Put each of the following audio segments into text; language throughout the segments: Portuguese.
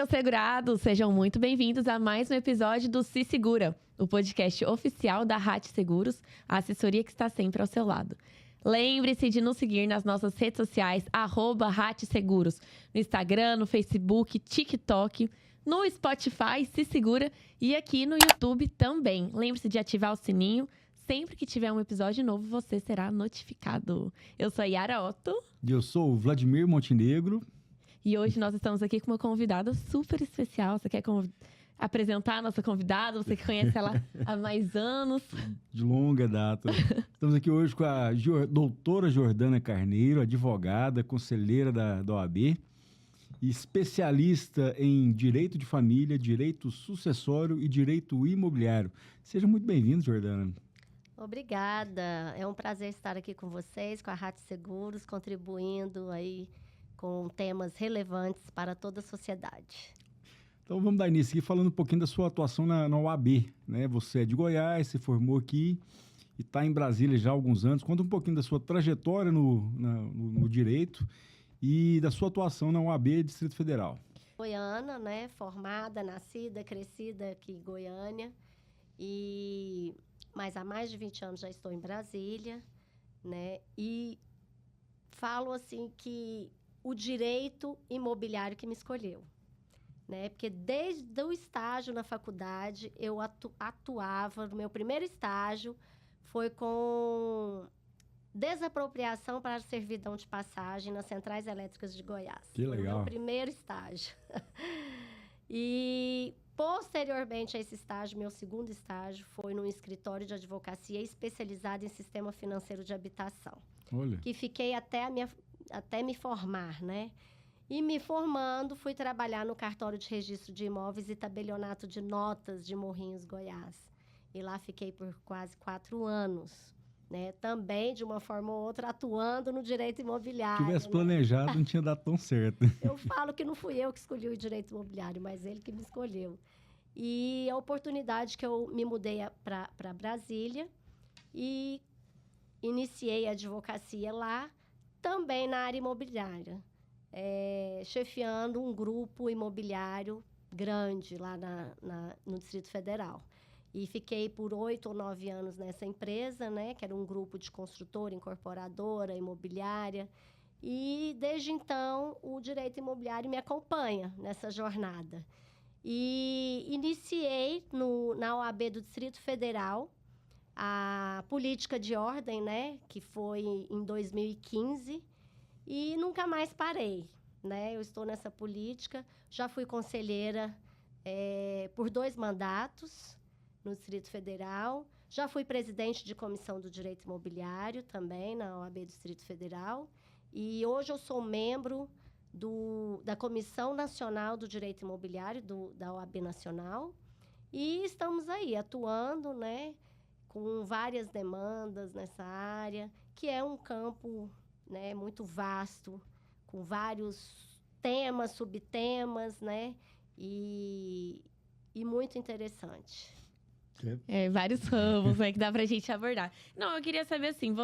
meus segurados! Sejam muito bem-vindos a mais um episódio do Se Segura, o podcast oficial da Hatch Seguros, a assessoria que está sempre ao seu lado. Lembre-se de nos seguir nas nossas redes sociais, @Hatch Seguros, no Instagram, no Facebook, TikTok, no Spotify, Se Segura, e aqui no YouTube também. Lembre-se de ativar o sininho. Sempre que tiver um episódio novo, você será notificado. Eu sou a Yara Otto. E eu sou o Vladimir Montenegro. E hoje nós estamos aqui com uma convidada super especial. Você quer apresentar a nossa convidada? Você que conhece ela há mais anos. De longa data. Estamos aqui hoje com a doutora Jordana Carneiro, advogada, conselheira da OAB, e especialista em direito de família, direito sucessório e direito imobiliário. Seja muito bem-vindo, Jordana. Obrigada. É um prazer estar aqui com vocês, com a Hatch Seguros, contribuindo aí com temas relevantes para toda a sociedade. Então vamos dar início aqui falando um pouquinho da sua atuação na OAB, né? Você é de Goiás, se formou aqui e está em Brasília já há alguns anos. Conta um pouquinho da sua trajetória no direito e da sua atuação na OAB Distrito Federal. Goiana, né? Formada, nascida, crescida aqui em Goiânia. Mas há mais de 20 anos já estou em Brasília, né? E falo assim que o direito imobiliário que me escolheu, né? Porque desde o estágio na faculdade eu atuava, no meu primeiro estágio foi com desapropriação para servidão de passagem nas Centrais Elétricas de Goiás. Que legal. Foi o meu primeiro estágio. E posteriormente a esse estágio, meu segundo estágio foi num escritório de advocacia especializado em sistema financeiro de habitação. Olha. Que fiquei até me formar, né? E me formando, fui trabalhar no cartório de registro de imóveis e tabelionato de notas de Morrinhos, Goiás. E lá fiquei por quase 4 anos, né? Também, de uma forma ou outra, atuando no direito imobiliário. Se tivesse né? planejado, não tinha dado tão certo. Eu falo que não fui eu que escolhi o direito imobiliário, mas ele que me escolheu. E a oportunidade que eu me mudei para Brasília e iniciei a advocacia lá, também na área imobiliária, chefiando um grupo imobiliário grande lá no Distrito Federal. E fiquei por 8 ou 9 anos nessa empresa, né, que era um grupo de construtora, incorporadora, imobiliária. E, desde então, o direito imobiliário me acompanha nessa jornada. E iniciei na OAB do Distrito Federal a política de ordem, né, que foi em 2015, e nunca mais parei, né? Eu estou nessa política, já fui conselheira por 2 mandatos no Distrito Federal, já fui presidente de comissão do direito imobiliário também na OAB do Distrito Federal, e hoje eu sou membro da Comissão Nacional do Direito Imobiliário, da OAB Nacional, e estamos aí atuando, né, com várias demandas nessa área, que é um campo, né, muito vasto, com vários temas, subtemas, né, e muito interessante. Vários ramos, né, que dá pra gente abordar. Não, eu queria saber assim,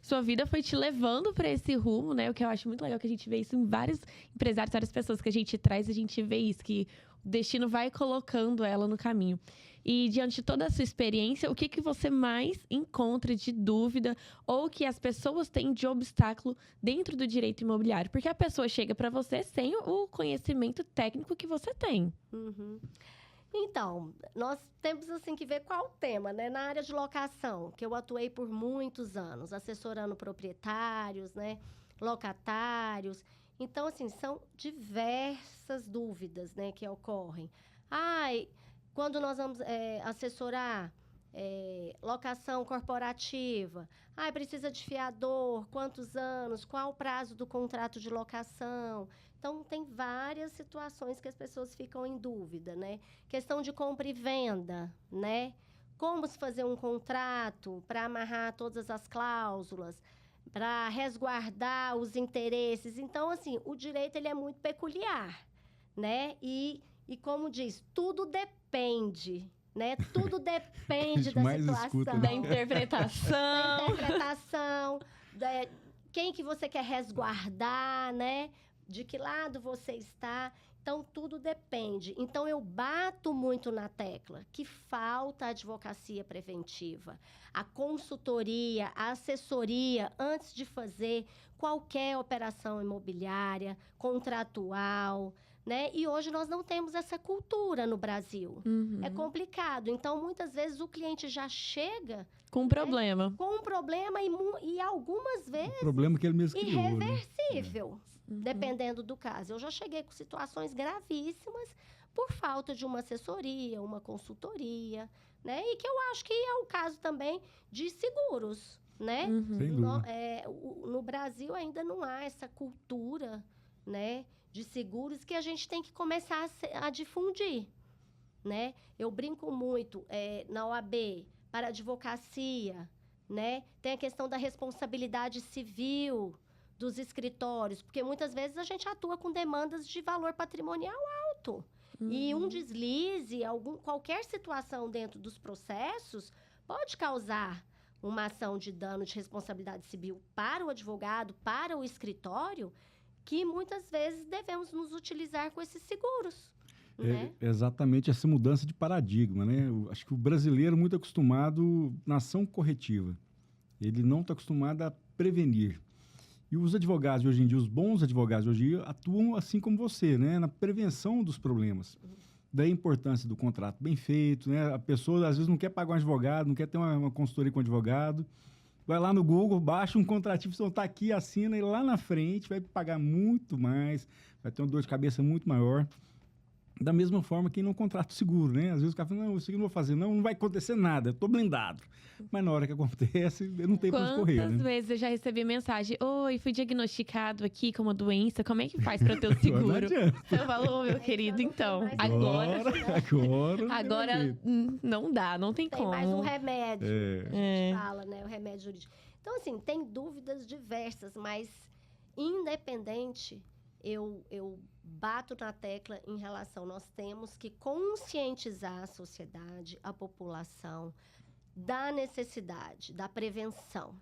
sua vida foi te levando pra esse rumo, né? O que eu acho muito legal, que a gente vê isso em vários empresários, várias pessoas que a gente traz, a gente vê isso, que o destino vai colocando ela no caminho. E diante de toda a sua experiência, o que você mais encontra de dúvida ou que as pessoas têm de obstáculo dentro do direito imobiliário? Porque a pessoa chega pra você sem o conhecimento técnico que você tem. Uhum. Então, nós temos assim que ver qual o tema, né? Na área de locação, que eu atuei por muitos anos, assessorando proprietários, né? Locatários. Então, assim, são diversas dúvidas, né, que ocorrem. Quando nós vamos assessorar locação corporativa, precisa de fiador, quantos anos, qual o prazo do contrato de locação. Então, tem várias situações que as pessoas ficam em dúvida, né? Questão de compra e venda, né? Como se fazer um contrato para amarrar todas as cláusulas, para resguardar os interesses. Então, assim, o direito ele é muito peculiar, né? E como diz, tudo depende, né? Tudo depende da situação. Escuta, né? Da interpretação. Da interpretação, quem que você quer resguardar, né? de que lado você está. Então, tudo depende. Então, eu bato muito na tecla que falta a advocacia preventiva, a consultoria, a assessoria antes de fazer qualquer operação imobiliária, contratual, né? E hoje nós não temos essa cultura no Brasil. É complicado. Então, muitas vezes, o cliente já chega Com um problema. com um problema e algumas vezes O problema que ele mesmo criou, né? irreversível, dependendo do caso. Eu já cheguei com situações gravíssimas por falta de uma assessoria, uma consultoria, né? E que eu acho que é o caso também de seguros, né? Sem No, dúvida. no Brasil ainda não há essa cultura, né, de seguros que a gente tem que começar a difundir, né? Eu brinco muito na OAB, para a advocacia, né? Tem a questão da responsabilidade civil dos escritórios, porque muitas vezes a gente atua com demandas de valor patrimonial alto. E um deslize, qualquer situação dentro dos processos pode causar uma ação de dano de responsabilidade civil para o advogado, para o escritório, que muitas vezes devemos nos utilizar com esses seguros. Né? Exatamente essa mudança de paradigma, né? Acho que o brasileiro é muito acostumado na ação corretiva. Ele não está acostumado a prevenir. E os advogados de hoje em dia, os bons advogados de hoje em dia, atuam assim como você, né? Na prevenção dos problemas. Daí a importância do contrato bem feito, né? A pessoa, às vezes, não quer pagar um advogado, não quer ter uma consultoria com um advogado. Vai lá no Google, baixa um contrativo, você está aqui, assina, e lá na frente vai pagar muito mais, vai ter uma dor de cabeça muito maior. Da mesma forma, quem não contrata o seguro, né? Às vezes o cara fala, não, isso aqui eu não vou fazer, não vai acontecer nada, eu tô blindado. Mas na hora que acontece, eu não tenho para onde correr, Quantas né? vezes eu já recebi mensagem, oi, fui diagnosticado aqui com uma doença, como é que faz para ter o seguro? Não adianta. Eu falo, ô, meu querido, então, mais agora não dá, não tem Tem como. mais um remédio, É. a gente fala, né? O remédio jurídico. Então, assim, tem dúvidas diversas, mas independente, eu bato na tecla em relação, nós temos que conscientizar a sociedade, a população, da necessidade, da prevenção,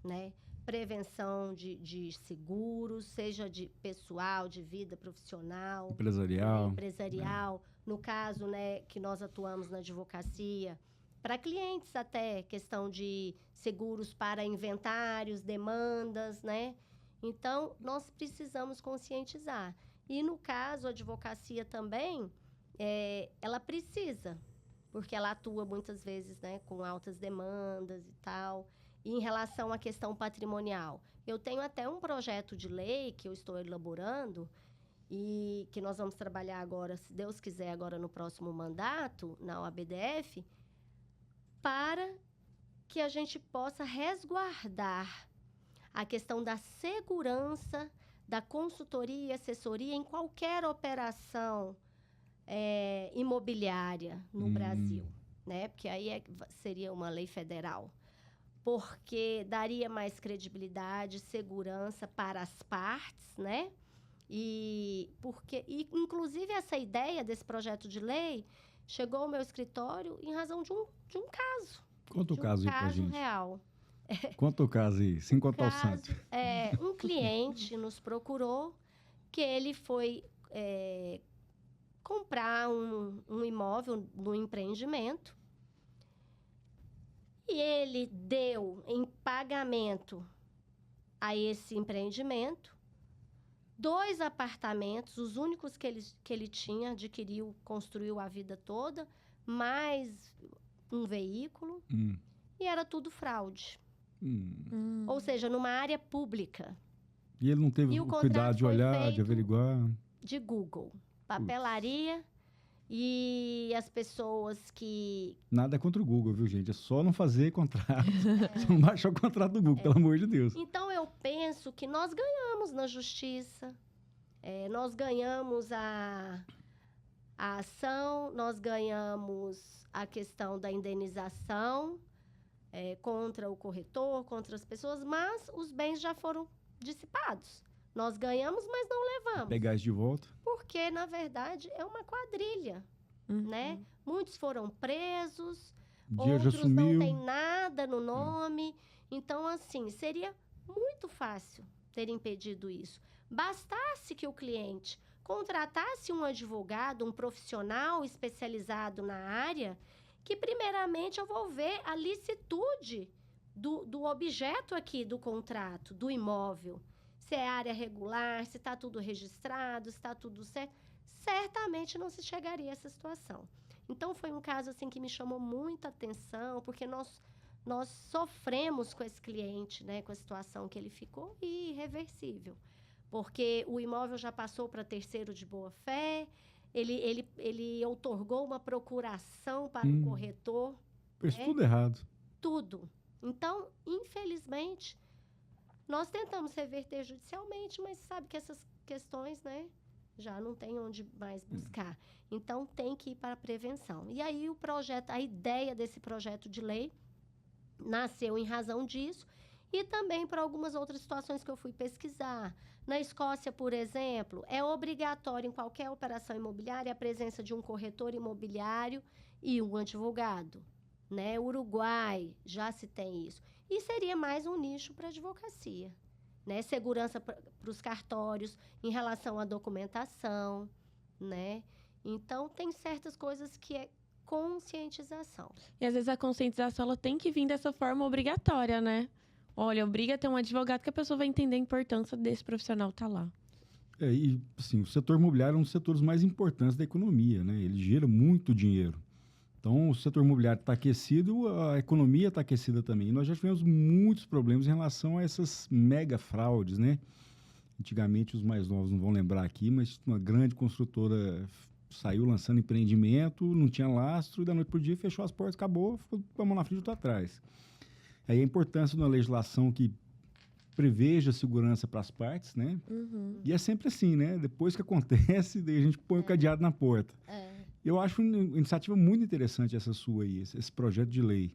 né? Prevenção de seguros, seja de pessoal, de vida profissional, Empresarial. No caso, né, que nós atuamos na advocacia, para clientes até, questão de seguros para inventários, demandas, né? Então, nós precisamos conscientizar. E, no caso, a advocacia também, ela precisa, porque ela atua muitas vezes, né, com altas demandas e tal. E em relação à questão patrimonial, eu tenho até um projeto de lei que eu estou elaborando e que nós vamos trabalhar agora, se Deus quiser, agora no próximo mandato, na OABDF, para que a gente possa resguardar a questão da segurança, da consultoria e assessoria em qualquer operação imobiliária no Brasil, né? Porque aí seria uma lei federal. Porque daria mais credibilidade, segurança para as partes, né? E inclusive, essa ideia desse projeto de lei chegou ao meu escritório em razão de um caso. Conta o caso aí pra caso gente. real. Conta o caso aí, sem contar o santo. Um cliente nos procurou que ele foi comprar um imóvel no empreendimento e ele deu em pagamento a esse empreendimento 2 apartamentos, os únicos que ele tinha, adquiriu, construiu a vida toda, mais um veículo, e era tudo fraude. Ou seja, numa área pública. E ele não teve E o o cuidado de contrato foi olhar, de feito averiguar? De Google. Papelaria e as pessoas que... Nada contra o Google, viu, gente? É só não fazer contrato. Só não baixar o contrato do Google, pelo amor de Deus. Então, eu penso que nós ganhamos na justiça. Nós ganhamos a ação, nós ganhamos a questão da indenização contra o corretor, contra as pessoas, mas os bens já foram dissipados. Nós ganhamos, mas não levamos. Pegar isso de volta. Porque, na verdade, é uma quadrilha, né? Muitos foram presos, O dia já outros sumiu. não tem nada no nome. Então, assim, seria muito fácil ter impedido isso. Bastasse que o cliente contratasse um advogado, um profissional especializado na área, que primeiramente eu vou ver a licitude do objeto aqui do contrato, do imóvel. Se é área regular, se está tudo registrado, se está tudo certo. Certamente não se chegaria a essa situação. Então, foi um caso assim, que me chamou muita atenção, porque nós sofremos com esse cliente, né, com a situação que ele ficou, e irreversível. Porque o imóvel já passou para terceiro de boa-fé, ele outorgou uma procuração para o corretor. Fez tudo errado. Tudo. Então, infelizmente, nós tentamos reverter judicialmente, mas sabe que essas questões, né, já não tem onde mais buscar. Então, tem que ir para a prevenção. E aí, a ideia desse projeto de lei nasceu em razão disso, e também por algumas outras situações que eu fui pesquisar. Na Escócia, por exemplo, é obrigatório em qualquer operação imobiliária a presença de um corretor imobiliário e um advogado. Né? Uruguai, já se tem isso. E seria mais um nicho para a advocacia. Né? Segurança para os cartórios em relação à documentação. Né? Então, tem certas coisas que é conscientização. E às vezes a conscientização ela tem que vir dessa forma obrigatória, né? Olha, obriga a ter um advogado que a pessoa vai entender a importância desse profissional estar lá. E, assim, o setor imobiliário é um dos setores mais importantes da economia, né? Ele gera muito dinheiro. Então, o setor imobiliário está aquecido, a economia está aquecida também. E nós já tivemos muitos problemas em relação a essas mega fraudes, né? Antigamente, os mais novos não vão lembrar aqui, mas uma grande construtora saiu lançando empreendimento, não tinha lastro, e da noite para o dia fechou as portas, acabou, ficou com a mão na frente e outra atrás. Aí a importância de uma legislação que preveja segurança para as partes, né? E é sempre assim, né? Depois que acontece, daí a gente põe o cadeado na porta. Eu acho uma iniciativa muito interessante essa sua aí, esse projeto de lei.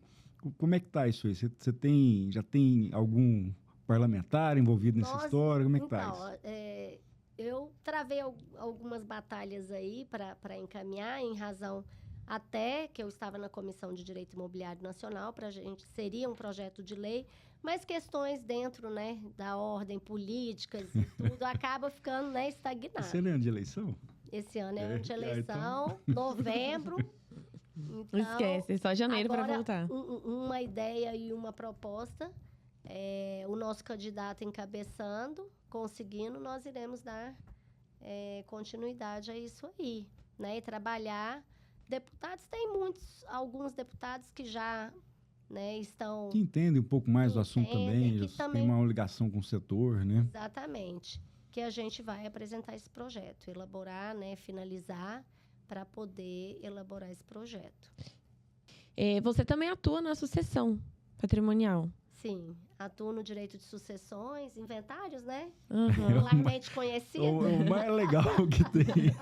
Como é que está isso aí? Você já tem algum parlamentar envolvido nessa história? Como é que está isso? Eu travei algumas batalhas aí para encaminhar, em razão até que eu estava na Comissão de Direito Imobiliário Nacional, para a gente seria um projeto de lei, mas questões dentro, né, da ordem, políticas e tudo, acaba ficando, né, estagnado. Esse ano é ano de eleição? Esse ano é ano de eleição, novembro. Então, esquece, só janeiro para voltar. Uma ideia e uma proposta, o nosso candidato encabeçando, conseguindo, nós iremos dar continuidade a isso aí, né, e trabalhar. Deputados, tem alguns deputados que já, né, estão... Que entendem um pouco mais do assunto também, já tem uma ligação com o setor, né? Exatamente. Que a gente vai apresentar esse projeto, elaborar, né, finalizar, para poder elaborar esse projeto. Você também atua na sucessão patrimonial? Sim, atuo no direito de sucessões, inventários, né? Uhum. Largamente conhecido. O mais legal que tem.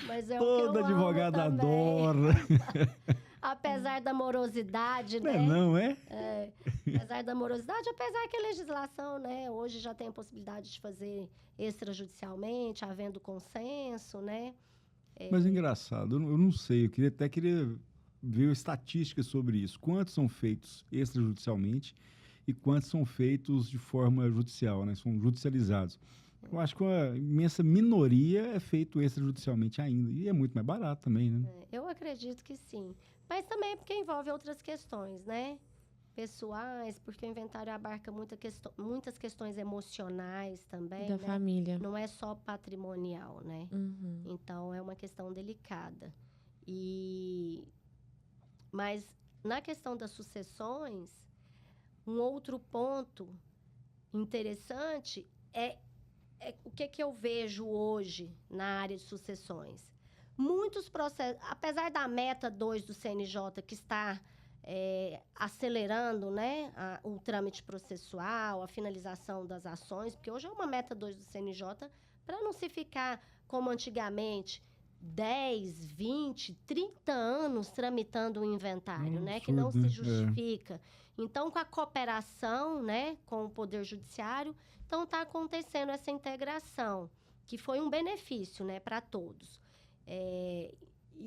Mas é Toda advogada adora. Apesar da morosidade, Não né? Não é? Apesar da morosidade, apesar que a legislação, né? Hoje já tem a possibilidade de fazer extrajudicialmente, havendo consenso, né? Mas é engraçado, eu não sei, eu queria ver estatísticas sobre isso. Quantos são feitos extrajudicialmente e quantos são feitos de forma judicial, né? São judicializados. Eu acho que uma imensa minoria é feito extrajudicialmente ainda. E é muito mais barato também, né? Eu acredito que sim. Mas também é porque envolve outras questões, né? Pessoais, porque o inventário abarca muitas questões emocionais também, Da né? família. Não é só patrimonial, né? Uhum. Então, é uma questão delicada. Mas, na questão das sucessões, um outro ponto interessante é o que eu vejo hoje na área de sucessões. Muitos processos, apesar da meta 2 do CNJ, que está acelerando, né, o trâmite processual, a finalização das ações, porque hoje é uma meta 2 do CNJ, para não se ficar como antigamente, 10, 20, 30 anos tramitando um inventário, né, que não se justifica. Então, com a cooperação, né, com o Poder Judiciário, então está acontecendo essa integração, que foi um benefício, né, para todos.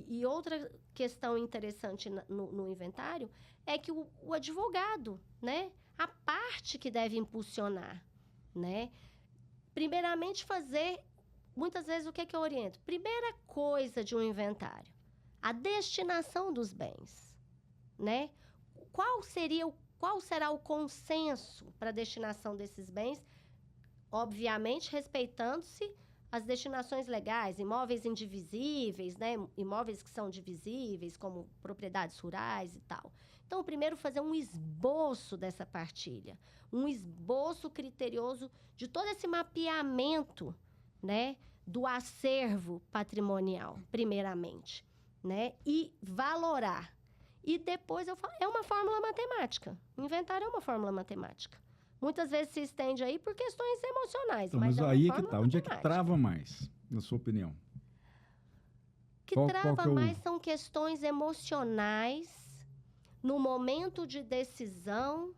E outra questão interessante no inventário é que o advogado, né, a parte que deve impulsionar, né? Primeiramente, muitas vezes, o que eu oriento? Primeira coisa de um inventário, a destinação dos bens, né? Qual será o consenso para a destinação desses bens? Obviamente, respeitando-se as destinações legais, imóveis indivisíveis, né? Imóveis que são divisíveis, como propriedades rurais e tal. Então, primeiro, fazer um esboço dessa partilha, um esboço criterioso de todo esse mapeamento, né? Do acervo patrimonial, primeiramente, né? E valorar. E depois, é uma fórmula matemática. Inventário é uma fórmula matemática. Muitas vezes se estende aí por questões emocionais. Então, mas aí é que tá. Onde é que trava mais, na sua opinião? O que trava mais são questões emocionais no momento de decisão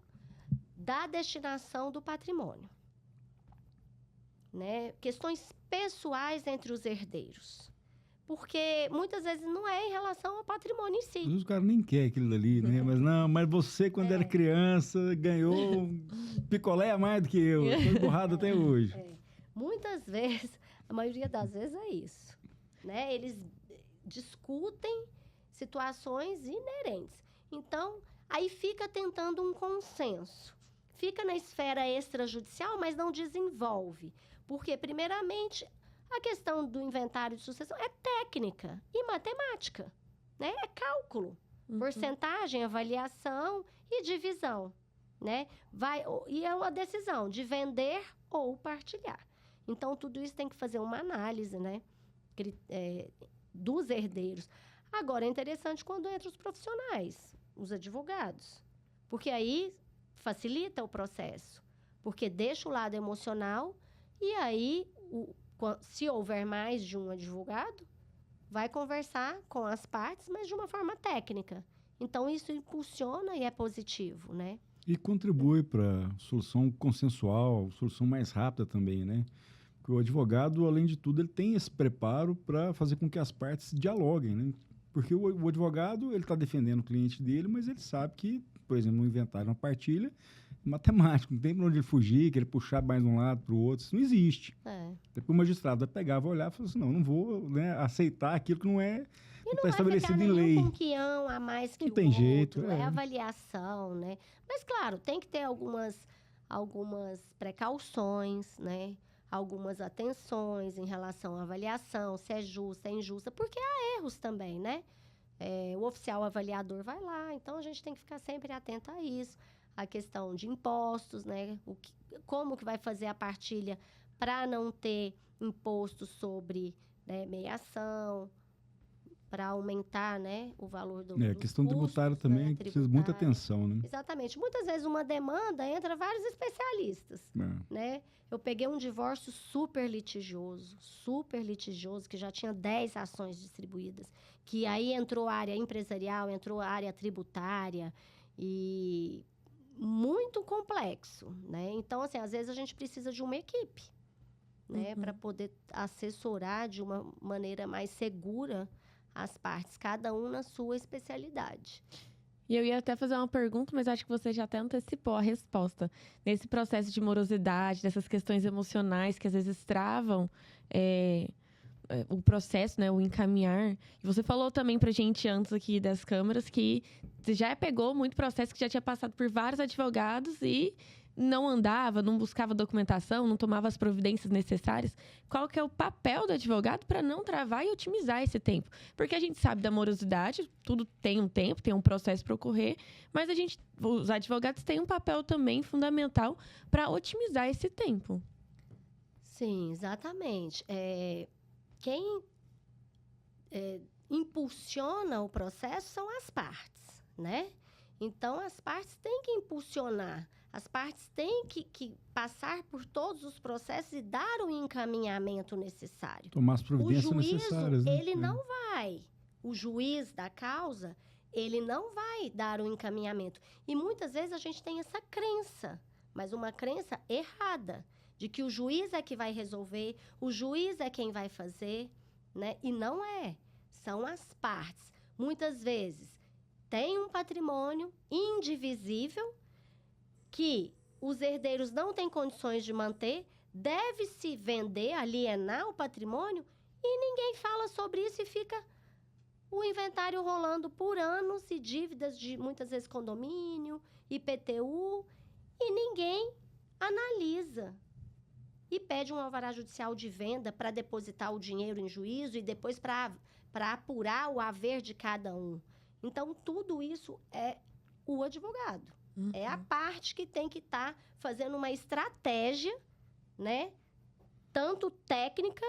da destinação do patrimônio. Né? Questões pessoais entre os herdeiros. Porque muitas vezes não é em relação ao patrimônio em si. Às vezes o cara nem quer aquilo ali, né? Mas você, quando era criança, ganhou um picolé a mais do que eu. Estou borrado até hoje. Muitas vezes, a maioria das vezes é isso. Né? Eles discutem situações inerentes. Então, aí fica tentando um consenso. Fica na esfera extrajudicial, mas não desenvolve. Porque, primeiramente, a questão do inventário de sucessão é técnica e matemática, né? É cálculo, porcentagem, avaliação e divisão, né? E é uma decisão de vender ou partilhar. Então, tudo isso tem que fazer uma análise, né? Dos herdeiros. Agora, é interessante quando entram os profissionais, os advogados, porque aí facilita o processo, porque deixa o lado emocional e aí se houver mais de um advogado, vai conversar com as partes, mas de uma forma técnica. Então, isso impulsiona e é positivo, né? E contribui para solução consensual, solução mais rápida também, né? Porque o advogado, além de tudo, ele tem esse preparo para fazer com que as partes dialoguem, né? Porque o advogado, ele está defendendo o cliente dele, mas ele sabe que, por exemplo, no inventário, uma partilha, matemático, não tem para onde ele fugir, que ele puxar mais de um lado para o outro, isso não existe. Depois o magistrado vai pegar, vai olhar e falar assim, não vou, né, aceitar aquilo que não está estabelecido em lei. Um conquião a mais que não tem outro, jeito. É avaliação, né? Mas, claro, tem que ter algumas precauções, né? Algumas atenções em relação à avaliação, se é justa, é injusta, porque há erros também, né? O oficial avaliador vai lá, então a gente tem que ficar sempre atento a isso. A questão de impostos, né? Como que vai fazer a partilha para não ter imposto sobre, né, meiação, para aumentar, né, o valor dos A questão tributária também, né, precisa de muita atenção, né? Exatamente. Muitas vezes uma demanda entra vários especialistas, né? Eu peguei um divórcio super litigioso, que já tinha 10 ações distribuídas, que aí entrou a área empresarial, entrou a área tributária e muito complexo, né? Então, assim, às vezes a gente precisa de uma equipe, né? Para poder assessorar de uma maneira mais segura as partes, cada um na sua especialidade. E eu ia até fazer uma pergunta, mas acho que você já até antecipou a resposta. Nesse processo de morosidade, dessas questões emocionais que às vezes travam o processo, né, o encaminhar. E você falou também pra gente antes aqui das câmeras que você já pegou muito processo que já tinha passado por vários advogados e não andava, não buscava documentação, não tomava as providências necessárias. Qual que é o papel do advogado para não travar e otimizar esse tempo? Porque a gente sabe da morosidade, tudo tem um tempo, tem um processo para ocorrer, mas os advogados têm um papel também fundamental para otimizar esse tempo. Sim, exatamente. Quem impulsiona o processo são as partes, né? Então, as partes têm que impulsionar. As partes têm que passar por todos os processos e dar o encaminhamento necessário. Tomar as providências necessárias. Né? Ele não vai. O juiz da causa, ele não vai dar o encaminhamento. E muitas vezes a gente tem essa crença, mas uma crença errada, de que o juiz é que vai resolver, o juiz é quem vai fazer, né? E não é. São as partes. Muitas vezes tem um patrimônio indivisível que os herdeiros não têm condições de manter, deve-se vender, alienar o patrimônio, e ninguém fala sobre isso e fica o inventário rolando por anos e dívidas de, muitas vezes, condomínio, IPTU, e ninguém analisa. E pede um alvará judicial de venda para depositar o dinheiro em juízo e depois para apurar o haver de cada um. Então, tudo isso é o advogado. É a parte que tem que estar fazendo uma estratégia, né? Tanto técnica,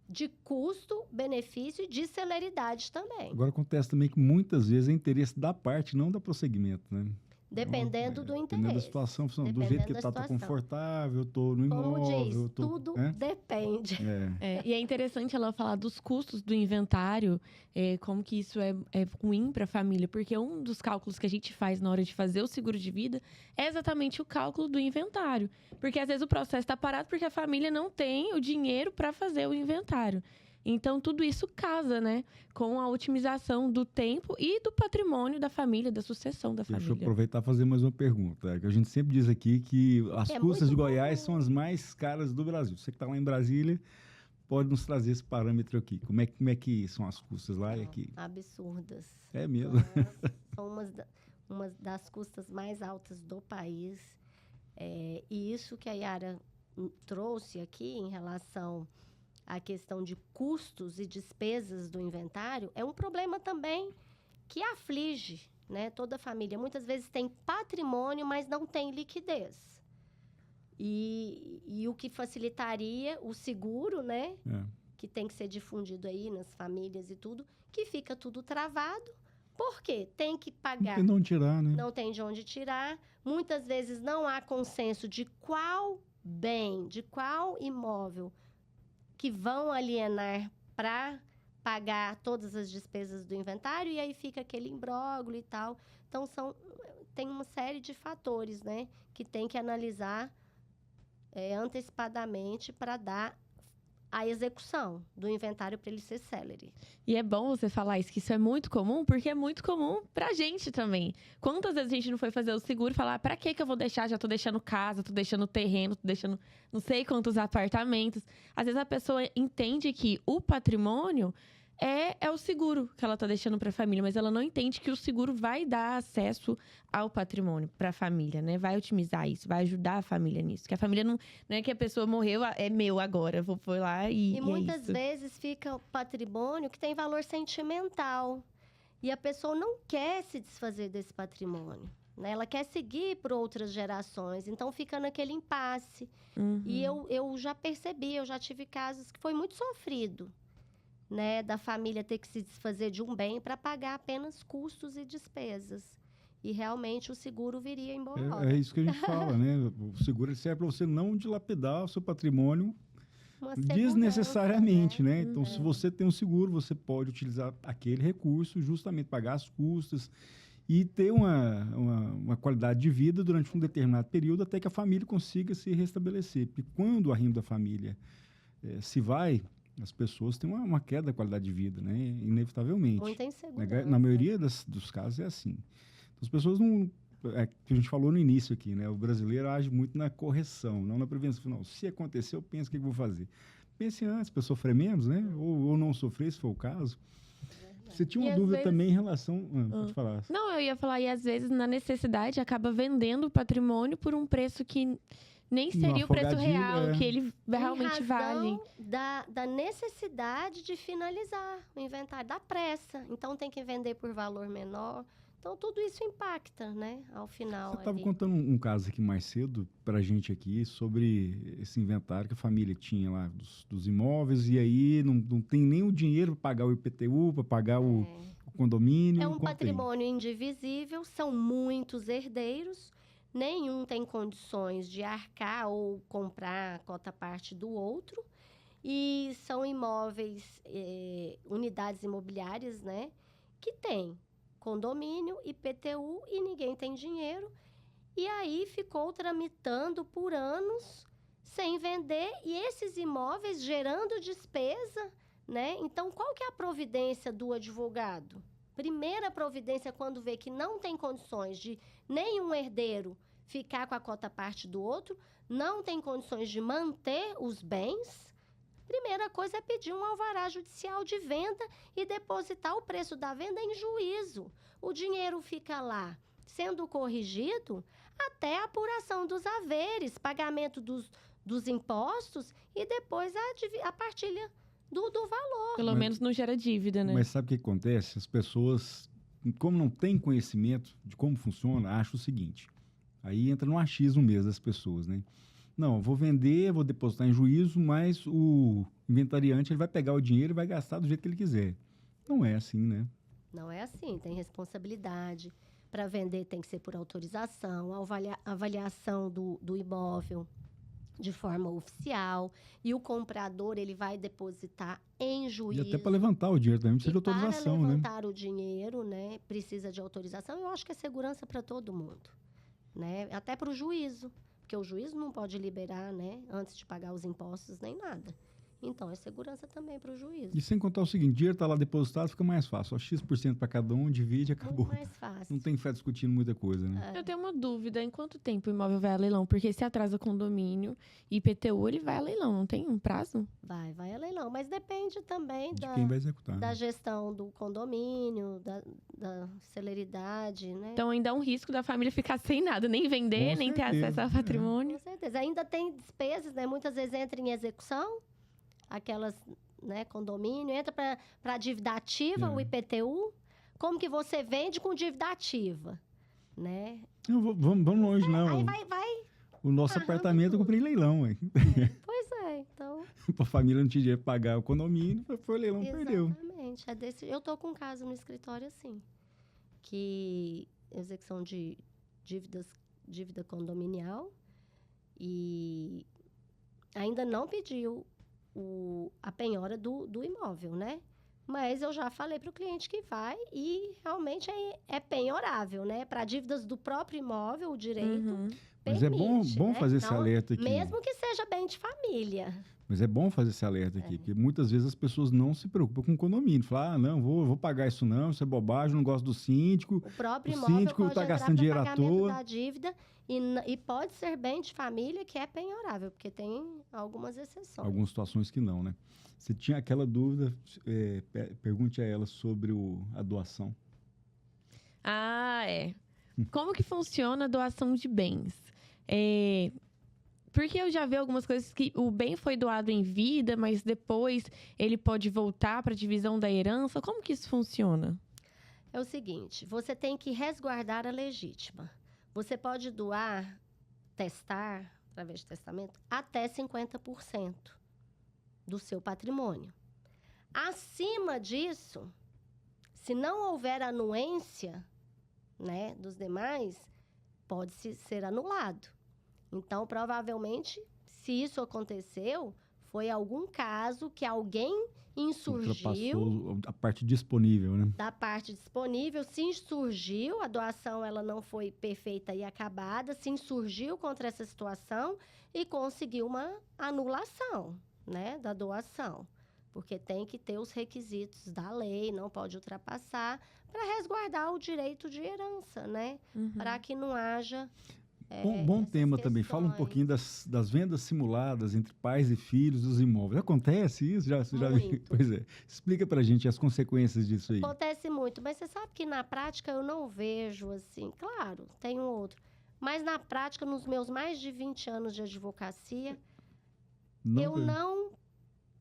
de custo, benefício e de celeridade também. Agora, acontece também que muitas vezes é interesse da parte, não da prosseguimento, né? Dependendo do interesse. Dependendo da situação, do jeito Dependendo que da tô situação. confortável, tô no Como imóvel. diz, tudo depende. E é interessante ela falar dos custos do inventário, como que isso é ruim para a família, porque um dos cálculos que a gente faz na hora de fazer o seguro de vida é exatamente o cálculo do inventário. Porque às vezes o processo está parado porque a família não tem o dinheiro para fazer o inventário. Então, tudo isso casa, né, com a otimização do tempo e do patrimônio da família, da sucessão da família. Deixa eu aproveitar e fazer mais uma pergunta. Que a gente sempre diz aqui que as custas de Goiás são as mais caras do Brasil. Você que está lá em Brasília, pode nos trazer esse parâmetro aqui. Como é que são as custas lá e aqui? Absurdas. É mesmo? São umas das custas mais altas do país. E isso que a Yara trouxe aqui em relação a questão de custos e despesas do inventário é um problema também que aflige, né, toda a família. Muitas vezes tem patrimônio, mas não tem liquidez. E o que facilitaria o seguro, né, que tem que ser difundido aí nas famílias e tudo, que fica tudo travado. Por quê? Tem que pagar. Não tem de onde tirar, né? Não tem de onde tirar. Muitas vezes não há consenso de qual bem, de qual imóvel que vão alienar para pagar todas as despesas do inventário, e aí fica aquele imbróglio e tal. Então, tem uma série de fatores, né, que tem que analisar antecipadamente para dar a execução do inventário para ele ser célere. E é bom você falar isso, que isso é muito comum, porque é muito comum pra gente também. Quantas vezes a gente não foi fazer o seguro e falar, pra que eu vou deixar? Já tô deixando casa, tô deixando terreno, tô deixando não sei quantos apartamentos. Às vezes a pessoa entende que o patrimônio é o seguro que ela tá deixando para a família, mas ela não entende que o seguro vai dar acesso ao patrimônio para a família, né? Vai otimizar isso, vai ajudar a família nisso. Que a família não é que a pessoa morreu, é meu agora, vou lá e muitas vezes fica o patrimônio que tem valor sentimental. E a pessoa não quer se desfazer desse patrimônio, né? Ela quer seguir por outras gerações, então fica naquele impasse. E eu já percebi, eu já tive casos que foi muito sofrido, né, da família ter que se desfazer de um bem para pagar apenas custos e despesas. E realmente o seguro viria em boa hora. É isso que a gente fala, né? O seguro serve para você não dilapidar o seu patrimônio desnecessariamente, né? Então, se você tem um seguro, você pode utilizar aquele recurso justamente pagar as custas e ter uma qualidade de vida durante um determinado período até que a família consiga se restabelecer. Porque quando o arrimo da família se vai, as pessoas têm uma queda da qualidade de vida, né? Inevitavelmente. Muita insegurança. Na maioria dos casos é assim. Então, as pessoas não... que a gente falou no início aqui, né? O brasileiro age muito na correção, não na prevenção. Não, se acontecer, eu penso o que eu vou fazer. Pense antes, para sofrer menos, né? Ou não sofrer, se for o caso. Você tinha uma dúvida também em relação... pode falar. Não, eu ia falar, e às vezes, na necessidade, acaba vendendo o patrimônio por um preço que nem seria o preço real, que ele realmente vale. Da necessidade de finalizar o inventário, da pressa. Então, tem que vender por valor menor. Então, tudo isso impacta, né, ao final. Você estava contando um caso aqui mais cedo para a gente aqui sobre esse inventário que a família tinha lá dos imóveis e aí não tem nem o dinheiro para pagar o IPTU, para pagar o condomínio. É um patrimônio indivisível, são muitos herdeiros, nenhum tem condições de arcar ou comprar a cota-parte do outro. E são imóveis, unidades imobiliárias, né, que tem condomínio, IPTU, e ninguém tem dinheiro. E aí ficou tramitando por anos sem vender, e esses imóveis gerando despesa, né? Então, qual que é a providência do advogado? Primeira providência, quando vê que não tem condições de nenhum herdeiro ficar com a cota parte do outro, não tem condições de manter os bens, primeira coisa é pedir um alvará judicial de venda e depositar o preço da venda em juízo. O dinheiro fica lá sendo corrigido até a apuração dos haveres, pagamento dos impostos e depois a partilha do valor. Pelo menos não gera dívida, né? Mas sabe o que acontece? As pessoas, como não têm conhecimento de como funciona, acham o seguinte. Aí entra no achismo mesmo das pessoas, né? Não, eu vou vender, vou depositar em juízo, mas o inventariante ele vai pegar o dinheiro e vai gastar do jeito que ele quiser. Não é assim, né? Não é assim, tem responsabilidade. Para vender tem que ser por autorização, avaliação do imóvel de forma oficial. E o comprador, ele vai depositar em juízo. E até para levantar o dinheiro também precisa de autorização, para né? levantar o dinheiro, né, precisa de autorização. Eu acho que é segurança para todo mundo, né? Até para o juízo, porque o juiz não pode liberar, né, antes de pagar os impostos nem nada. Então, é segurança também para o juízo. E sem contar o seguinte, o dinheiro está lá depositado, fica mais fácil. Só X% para cada um, divide e acabou. Muito mais fácil. Não tem que ficar discutindo muita coisa, né? Eu tenho uma dúvida, em quanto tempo o imóvel vai a leilão? Porque se atrasa condomínio e IPTU, ele vai a leilão, não tem um prazo? Vai a leilão, mas depende também De quem vai executar. da Né? gestão do condomínio, da celeridade, né? Então ainda é um risco da família ficar sem nada, nem vender, Com nem ter certeza, acesso ao patrimônio. Com certeza. Ainda tem despesas, né? Muitas vezes entra em execução, aquelas, né, condomínio, entra para dívida ativa, o IPTU. Como que você vende com dívida ativa, né? Não, vamos longe, não. Aí vai. O nosso Arranca apartamento eu comprei em leilão, ué. Pois é, então. A família não tinha dinheiro para pagar o condomínio, foi leilão, perdeu. Exatamente. Eu tô com um caso no escritório assim, que execução de dívida condominial e ainda não pediu a penhora do imóvel, né? Mas eu já falei para o cliente que vai e realmente é penhorável, né? Para dívidas do próprio imóvel, o direito Mas permite, é bom né? fazer esse Então, alerta aqui. mesmo que seja bem de família. Mas é bom fazer esse alerta aqui, porque muitas vezes as pessoas não se preocupam com o condomínio. Falam, não, vou pagar isso não, isso é bobagem, não gosto do síndico. O próprio O imóvel síndico pode tá entrar gastando para dinheiro à pagamento toa. da dívida e pode ser bem de família, que é penhorável, porque tem algumas exceções. Algumas situações que não, né? Se tinha aquela dúvida, pergunte a ela sobre a doação. Ah, é. Como que funciona a doação de bens? Porque eu já vi algumas coisas que o bem foi doado em vida, mas depois ele pode voltar para a divisão da herança. Como que isso funciona? É o seguinte, você tem que resguardar a legítima. Você pode doar, testar, através de testamento, até 50% do seu patrimônio. Acima disso, se não houver anuência, né, dos demais, pode ser anulado. Então, provavelmente, se isso aconteceu, foi algum caso que alguém insurgiu Ultrapassou a parte disponível, né? da parte disponível, se insurgiu, a doação ela não foi perfeita e acabada, se insurgiu contra essa situação e conseguiu uma anulação, né, da doação. Porque tem que ter os requisitos da lei, não pode ultrapassar, para resguardar o direito de herança, né? Para que não haja... Bom tema também. Fala um pouquinho das vendas simuladas entre pais e filhos dos imóveis. Acontece isso? Já Muito. Pois é. Explica pra gente as consequências disso aí. Acontece muito, mas você sabe que na prática eu não vejo assim. Claro, tem um outro. Mas na prática, nos meus mais de 20 anos de advocacia, eu não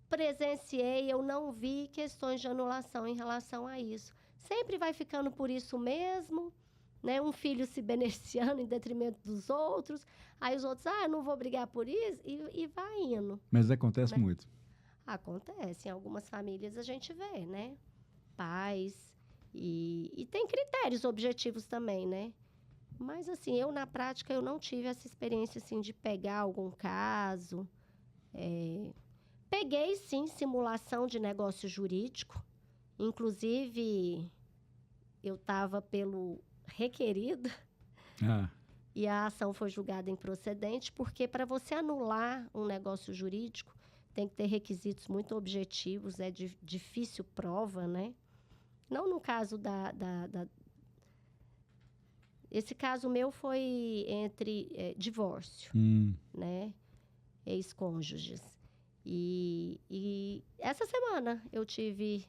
presenciei, eu não vi questões de anulação em relação a isso. Sempre vai ficando por isso mesmo, né? Um filho se beneficiando em detrimento dos outros. Aí os outros, eu não vou brigar por isso, e vai indo. Mas acontece né? muito. Acontece. Em algumas famílias a gente vê, né? Pais. E tem critérios objetivos também, né? Mas, assim, eu, na prática, eu não tive essa experiência, assim, de pegar algum caso. Peguei, sim, simulação de negócio jurídico. Inclusive, eu estava pelo requerido e a ação foi julgada improcedente, porque para você anular um negócio jurídico, tem que ter requisitos muito objetivos, é de difícil prova, né? Não no caso Esse caso meu foi entre divórcio, né? Ex-cônjuges. E essa semana eu tive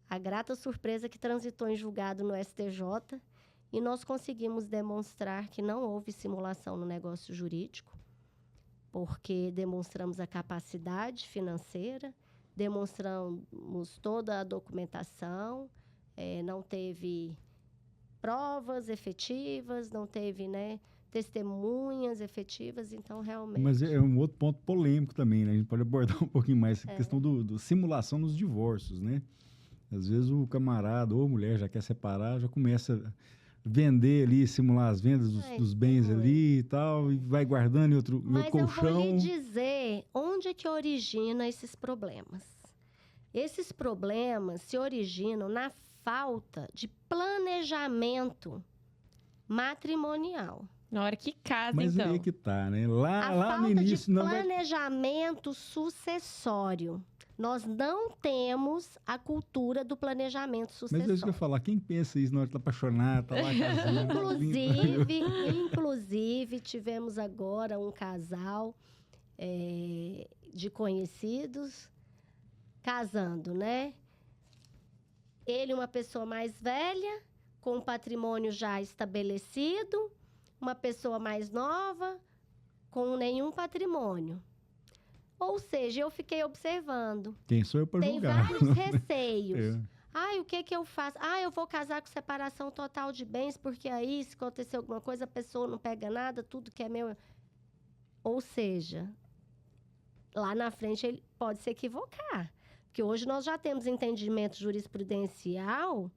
a grata surpresa que transitou em julgado no STJ e nós conseguimos demonstrar que não houve simulação no negócio jurídico, porque demonstramos a capacidade financeira, demonstramos toda a documentação, não teve provas efetivas, não teve, né, testemunhas efetivas, então realmente... Mas é um outro ponto polêmico também, né? A gente pode abordar um pouquinho mais essa questão do simulação nos divórcios, né? Às vezes o camarada ou a mulher já quer separar, já começa a vender ali, simular as vendas dos bens ali e tal, e vai guardando em outro colchão. Mas eu vou lhe dizer onde é que origina esses problemas. Esses problemas se originam na falta de planejamento matrimonial. Na hora que casa, Mas então. aí que tá, né? Lá A no falta início... de planejamento sucessório. Nós não temos a cultura do planejamento Mas é isso que eu sucessório. ia falar. Quem pensa isso na hora que tá apaixonado, tá lá casando? Inclusive, tivemos agora um casal de conhecidos casando, né? Ele, uma pessoa mais velha, com um patrimônio já estabelecido, uma pessoa mais nova, com nenhum patrimônio. Ou seja, eu fiquei observando. Quem sou eu para Tem julgar? vários receios. É. Ai, o que eu faço? Eu vou casar com separação total de bens, porque aí, se acontecer alguma coisa, a pessoa não pega nada, tudo que é meu... Ou seja, lá na frente ele pode se equivocar. Porque hoje nós já temos entendimento jurisprudencial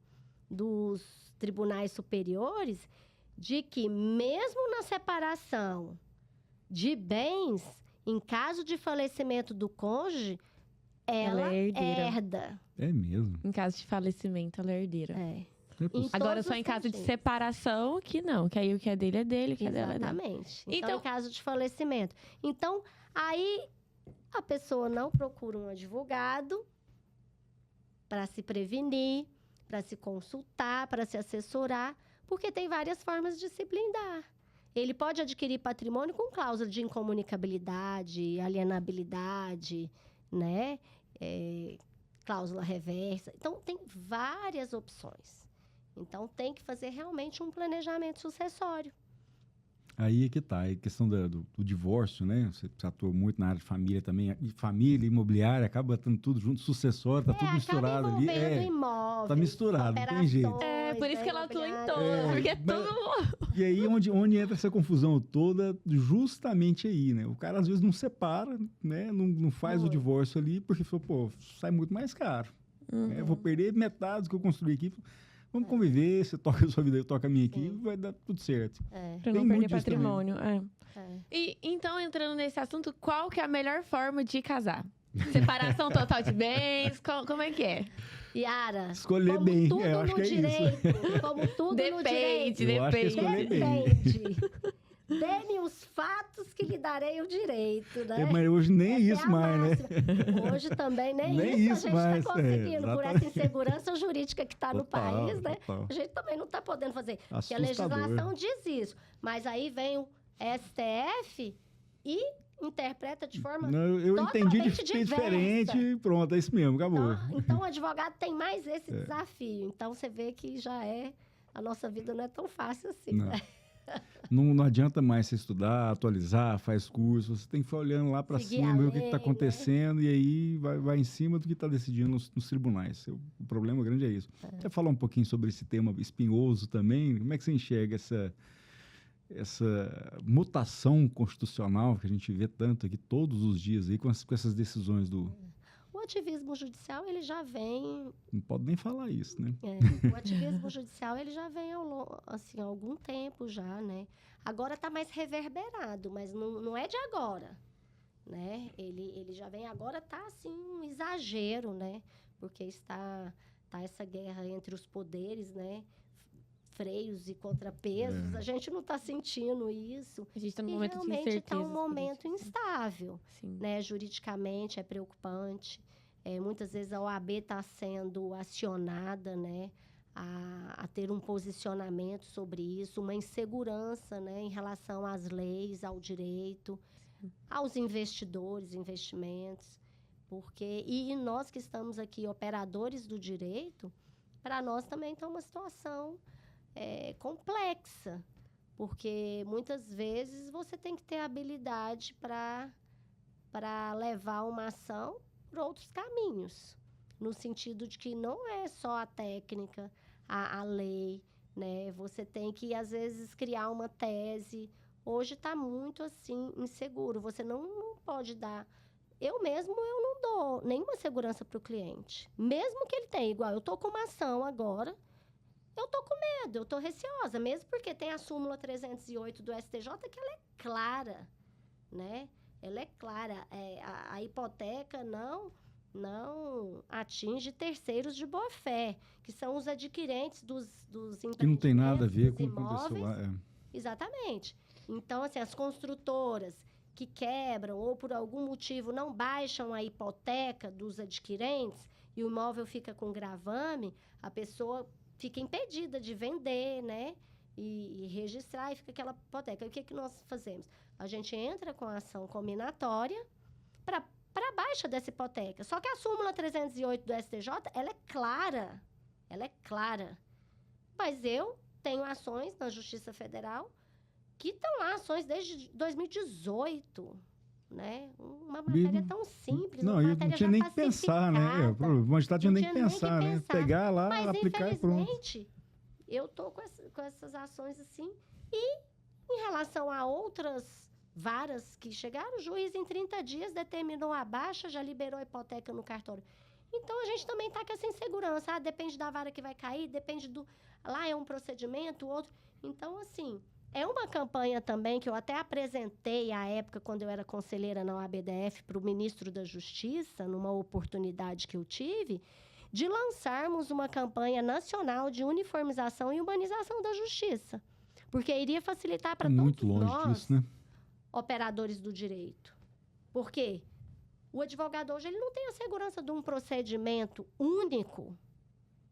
dos tribunais superiores de que mesmo na separação de bens, em caso de falecimento do cônjuge, ela herda. É mesmo. Em caso de falecimento, ela é herdeira. É. Agora, só em caso de separação, que não. Que aí o que é dele, o que é dela é dela. Exatamente. Então, em caso de falecimento. Então, aí a pessoa não procura um advogado para se prevenir, para se consultar, para se assessorar, porque tem várias formas de se blindar. Ele pode adquirir patrimônio com cláusula de incomunicabilidade, alienabilidade, né? Cláusula reversa. Então, tem várias opções. Então, tem que fazer realmente um planejamento sucessório. Aí é que tá, a questão do divórcio, né? Você atua muito na área de família também. E família, imobiliária, acaba estando tudo junto, sucessório, tá tudo misturado ali. Imóveis, tá misturado, não tem jeito. Por isso que ela atua em todas, porque é tudo... E aí, onde entra essa confusão toda, justamente aí, né? O cara, às vezes, não separa, né? Não faz o divórcio ali, porque, pô, sai muito mais caro. Né? Eu vou perder metade do que eu construí aqui. Vamos conviver, você toca a sua vida, eu toco a minha aqui, vai dar tudo certo. Pra não perder patrimônio. E, então, entrando nesse assunto, qual que é a melhor forma de casar? Separação total de bens? Como é que é? Yara, escolher bem, eu acho que é direito, isso. Como tudo no direito. Eu acho que é escolher bem. Dê-me os fatos que lhe darei o direito, né? Mas hoje nem isso mais, né? Hoje também nem isso a gente mais, está conseguindo. Por essa insegurança jurídica que está no país, né? Total. A gente também não está podendo fazer. Assustador. Porque a legislação diz isso. Mas aí vem o STF e interpreta de forma eu entendi diferente e pronto, é isso mesmo, acabou. Então o advogado tem mais esse desafio. Então você vê que a nossa vida não é tão fácil assim, né? Não adianta mais você estudar, atualizar, faz curso, você tem que ficar olhando lá para cima, ver o que está acontecendo, e aí vai em cima do que está decidindo nos tribunais. O problema grande é isso. Quer falar um pouquinho sobre esse tema espinhoso também? Como é que você enxerga essa mutação constitucional que a gente vê tanto aqui todos os dias aí com essas decisões do... O ativismo judicial, ele já vem... Não pode nem falar isso, né? O ativismo judicial, ele já vem há algum tempo já, né? Agora está mais reverberado, mas não é de agora, né? Ele já vem agora, está assim, um exagero, né? Porque está essa guerra entre os poderes, né? Freios e contrapesos, a gente não está sentindo isso. A gente está num momento de incerteza. Realmente está um momento instável, Sim. né? Juridicamente é preocupante. Muitas vezes a OAB está sendo acionada, né? a ter um posicionamento sobre isso, uma insegurança, né, em relação às leis, ao direito, aos investidores, investimentos, porque e nós que estamos aqui operadores do direito, para nós também está uma situação complexa, porque muitas vezes você tem que ter habilidade para levar uma ação por outros caminhos, no sentido de que não é só a técnica, a lei, né? Você tem que, às vezes, criar uma tese. Hoje está muito, assim, inseguro. Você não pode dar... Eu não dou nenhuma segurança para o cliente. Mesmo que ele tenha, igual, eu estou com uma ação agora, eu estou com medo, eu estou receosa, mesmo porque tem a súmula 308 do STJ, que ela é clara, né? Ela é clara. A hipoteca não atinge terceiros de boa-fé, que são os adquirentes dos empreendimentos, que não tem nada a ver com o imóveis. pessoal. Exatamente. Então, assim, as construtoras que quebram ou por algum motivo não baixam a hipoteca dos adquirentes e o imóvel fica com gravame, a pessoa fica impedida de vender, né? E registrar e fica aquela hipoteca. E o que nós fazemos? A gente entra com a ação combinatória para baixa dessa hipoteca. Só que a súmula 308 do STJ, ela é clara. Mas eu tenho ações na Justiça Federal que estão lá, ações desde 2018, né? Uma matéria tão simples, não, uma eu matéria não tinha nem que pensar, né? O magistrado tinha nem que pensar, né? Pegar lá, mas, aplicar e pronto. infelizmente, eu tô com essas ações assim. E em relação a outras varas que chegaram, o juiz em 30 dias determinou a baixa, já liberou a hipoteca no cartório. Então, a gente também está com essa insegurança. Depende da vara que vai cair, depende do... Lá é um procedimento, o outro... Então, assim, é uma campanha também que eu até apresentei à época, quando eu era conselheira na OABDF, para o ministro da Justiça, numa oportunidade que eu tive, de lançarmos uma campanha nacional de uniformização e humanização da justiça. Porque iria facilitar para todos muito longe nós... disso, né? Operadores do direito. Por quê? O advogado hoje ele não tem a segurança de um procedimento único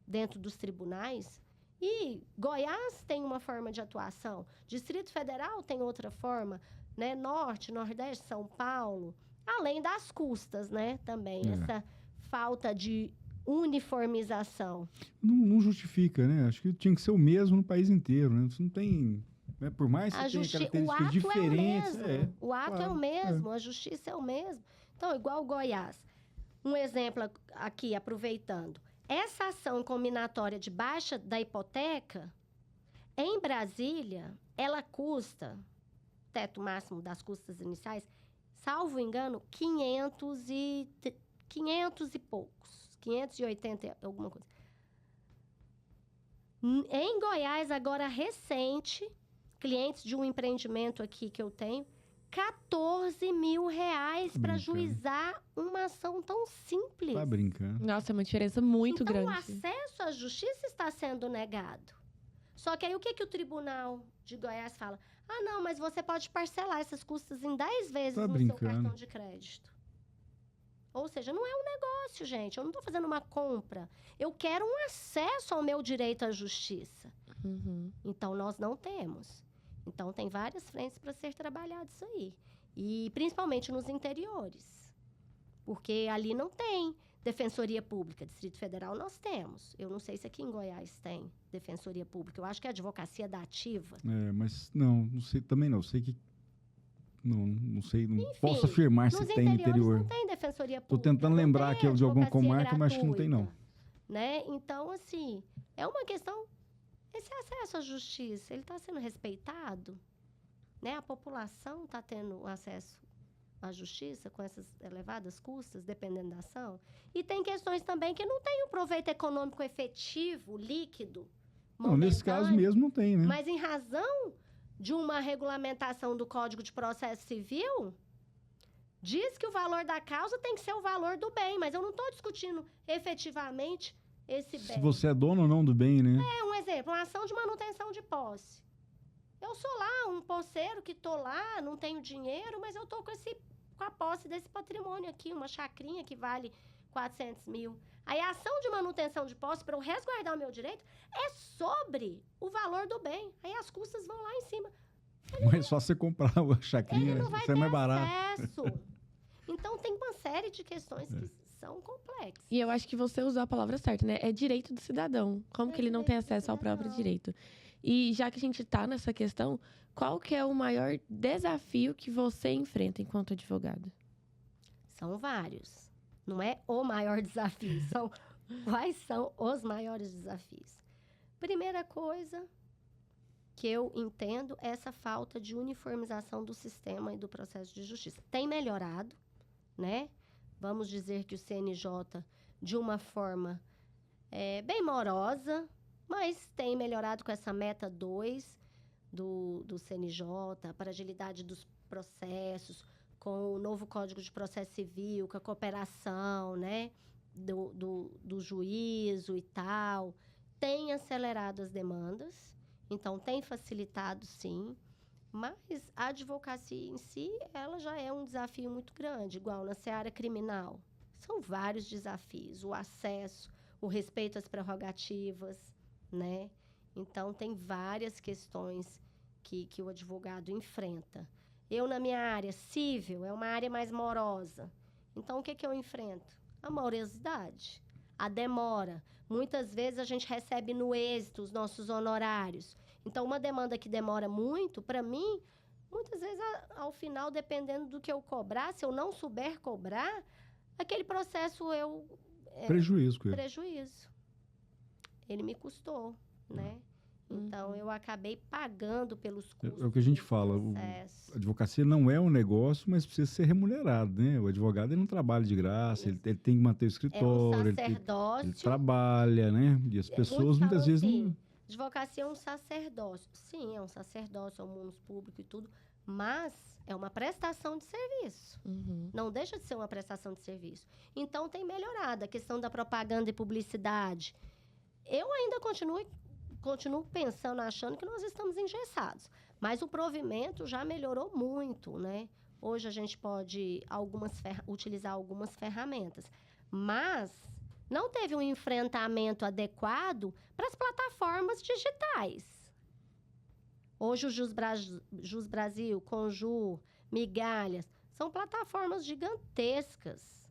dentro dos tribunais. E Goiás tem uma forma de atuação, Distrito Federal tem outra forma, né? Norte, Nordeste, São Paulo, além das custas, né? Também essa falta de uniformização. Não justifica, né? Acho que tinha que ser o mesmo no país inteiro, né? Você não tem... Né? Por mais que tenha características diferentes... O ato é o mesmo, a justiça é o mesmo. Então, igual Goiás. Um exemplo aqui, aproveitando. Essa ação combinatória de baixa da hipoteca, em Brasília, ela custa, teto máximo das custas iniciais, salvo engano, 500 e poucos. 580 alguma coisa. Em Goiás, agora recente... clientes de um empreendimento aqui que eu tenho, R$14 mil para juizar uma ação tão simples. Tá brincando. Nossa, é uma diferença muito então, grande. O acesso à justiça está sendo negado. Só que aí o que o Tribunal de Goiás fala? Não, mas você pode parcelar essas custas em 10 vezes no seu cartão de crédito. Ou seja, não é um negócio, gente. Eu não estou fazendo uma compra. Eu quero um acesso ao meu direito à justiça. Uhum. Então, nós não temos. Então, tem várias frentes para ser trabalhado isso aí. E, principalmente, nos interiores. Porque ali não tem defensoria pública. Distrito Federal nós temos. Eu não sei se aqui em Goiás tem defensoria pública. Eu acho que é a advocacia da ativa. Mas não sei também não. Sei que... Não sei, não Enfim, posso afirmar se tem no interior. Não tem defensoria pública. Estou tentando lembrar aqui de alguma comarca, mas acho que não tem, não. Né? Então, assim, é uma questão... Esse acesso à justiça, ele está sendo respeitado? Né? A população está tendo acesso à justiça com essas elevadas custas, dependendo da ação? E tem questões também que não tem um proveito econômico efetivo, líquido, momentâneo. Não, nesse caso mesmo não tem, né? Mas em razão de uma regulamentação do Código de Processo Civil, diz que o valor da causa tem que ser o valor do bem, mas eu não estou discutindo efetivamente esse bem. Se você é dono ou não do bem, né? Um exemplo, uma ação de manutenção de posse. Eu sou lá um posseiro que estou lá, não tenho dinheiro, mas eu estou com a posse desse patrimônio aqui, uma chacrinha que vale 400 mil. Aí a ação de manutenção de posse para eu resguardar o meu direito é sobre o valor do bem. Aí as custas vão lá em cima. Mas só você comprar a chacrinha, Ele não vai isso é ter mais barato. acesso. Então tem uma série de questões que são complexas. E eu acho que você usou a palavra certa, né? É direito do cidadão. Como que ele não tem direito do acesso ao próprio cidadão. direito? E já que a gente tá nessa questão, qual que é o maior desafio que você enfrenta enquanto advogado? São vários. Não é o maior desafio, são quais são os maiores desafios. Primeira coisa que eu entendo é essa falta de uniformização do sistema e do processo de justiça. Tem melhorado, né? Vamos dizer que o CNJ, de uma forma bem morosa, mas tem melhorado com essa meta 2 do CNJ, para agilidade dos processos, com o novo Código de Processo Civil, com a cooperação, né, do juízo e tal. Tem acelerado as demandas, então tem facilitado, sim. Mas a advocacia em si, ela já é um desafio muito grande, igual na seara criminal. São vários desafios, o acesso, o respeito às prerrogativas, né? Então, tem várias questões que o advogado enfrenta. Eu, na minha área civil, é uma área mais morosa. Então, o que eu enfrento? A morosidade, a demora. Muitas vezes, a gente recebe no êxito os nossos honorários. Então, uma demanda que demora muito, para mim, muitas vezes, ao final, dependendo do que eu cobrar, se eu não souber cobrar, aquele processo Prejuízo com ele. prejuízo. Ele me custou, né? Então, eu acabei pagando pelos custos. É o que a gente do fala, processo. a advocacia não é um negócio, mas precisa ser remunerado, né? O advogado ele não trabalha de graça, ele tem que manter o É um escritório, ele sacerdócio. trabalha, né? E as pessoas Muitos muitas falam vezes assim, não... advocacia é um sacerdócio. Sim, é um sacerdócio, é um mundo público e tudo, mas é uma prestação de serviço. Uhum. Não deixa de ser uma prestação de serviço. Então, tem melhorado a questão da propaganda e publicidade. Eu ainda continuo pensando, achando que nós estamos engessados. Mas o provimento já melhorou muito, né? Hoje a gente pode utilizar algumas ferramentas. Mas não teve um enfrentamento adequado para as plataformas digitais. Hoje o Jus Brasil, Conjur, Migalhas, são plataformas gigantescas,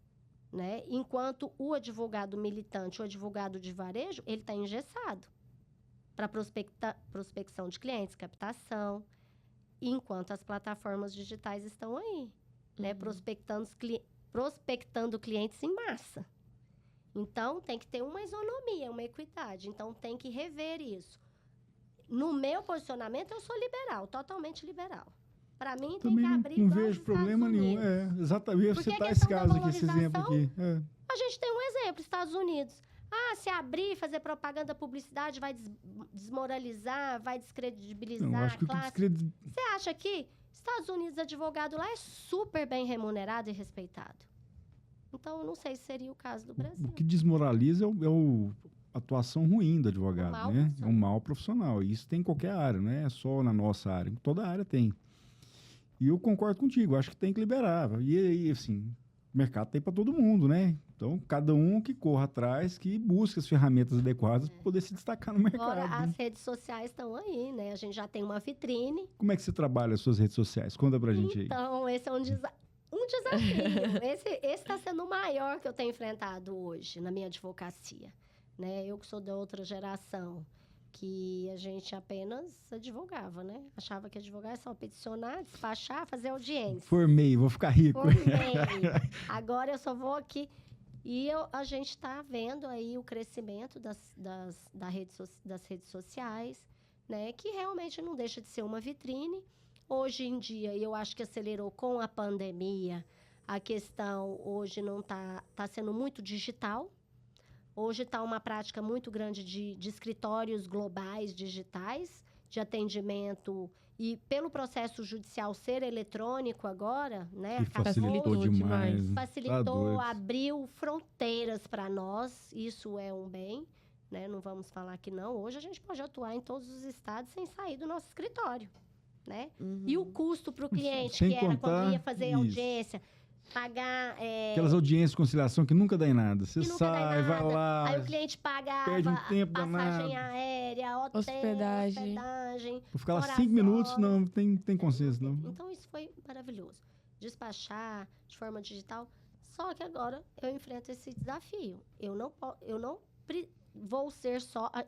né? Enquanto o advogado militante, o advogado de varejo, ele está engessado para prospecção de clientes, captação, enquanto as plataformas digitais estão aí, né? Prospectando clientes em massa. Então, tem que ter uma isonomia, uma equidade. Então, tem que rever isso. No meu posicionamento, eu sou liberal, totalmente liberal. Para mim, tem Também que abrir não igual vejo os problema Estados nenhum. Unidos. Exatamente. Porque Você a citar esse questão da caso aqui, esse exemplo aqui. A gente tem um exemplo, Estados Unidos. Se abrir, fazer propaganda, publicidade, vai desmoralizar, vai descredibilizar Não, acho que a classe. Você acha que Estados Unidos, advogado lá, é super bem remunerado e respeitado? Então, eu não sei se seria o caso do Brasil. O que desmoraliza a atuação ruim do advogado, mau né? É um profissional. mau profissional. E isso tem em qualquer área, não é só na nossa área. Em toda área tem. E eu concordo contigo, acho que tem que liberar. E aí, assim, o mercado tem para todo mundo, né? Então, cada um que corra atrás, que busque as ferramentas adequadas para poder se destacar no mercado. Agora, né? as redes sociais estão aí, né? A gente já tem uma vitrine. Como é que você trabalha as suas redes sociais? Conta pra gente aí. Então, esse é um desafio. Esse está sendo o maior que eu tenho enfrentado hoje na minha advocacia, né? Eu que sou da outra geração, que a gente apenas advogava, né? Achava que advogar é só peticionar, despachar, fazer audiência. Formei, vou ficar rico. Formei. Agora eu só vou aqui. E a gente está vendo aí o crescimento das redes sociais, né? Que realmente não deixa de ser uma vitrine. Hoje em dia, eu acho que acelerou com a pandemia. A questão hoje não tá sendo muito digital. Hoje está uma prática muito grande de escritórios globais digitais, de atendimento. E pelo processo judicial ser eletrônico agora, né? Que facilitou demais. Facilitou, abriu fronteiras para nós. Isso é um bem, né? Não vamos falar que não. Hoje a gente pode atuar em todos os estados sem sair do nosso escritório, né? Uhum. E o custo para o cliente, Sem que era contar quando ia fazer isso. audiência, pagar... Aquelas audiências de conciliação que nunca dá em nada. Você que nunca dá em sai, vai nada. lá, Aí o cliente pagava perde um tempo passagem danado. aérea, hotel, Hospedagem. Vou ficar lá horas, 5 minutos, horas. não tem consciência, não. Então, isso foi maravilhoso. Despachar de forma digital. Só que agora eu enfrento esse desafio. Eu não vou ser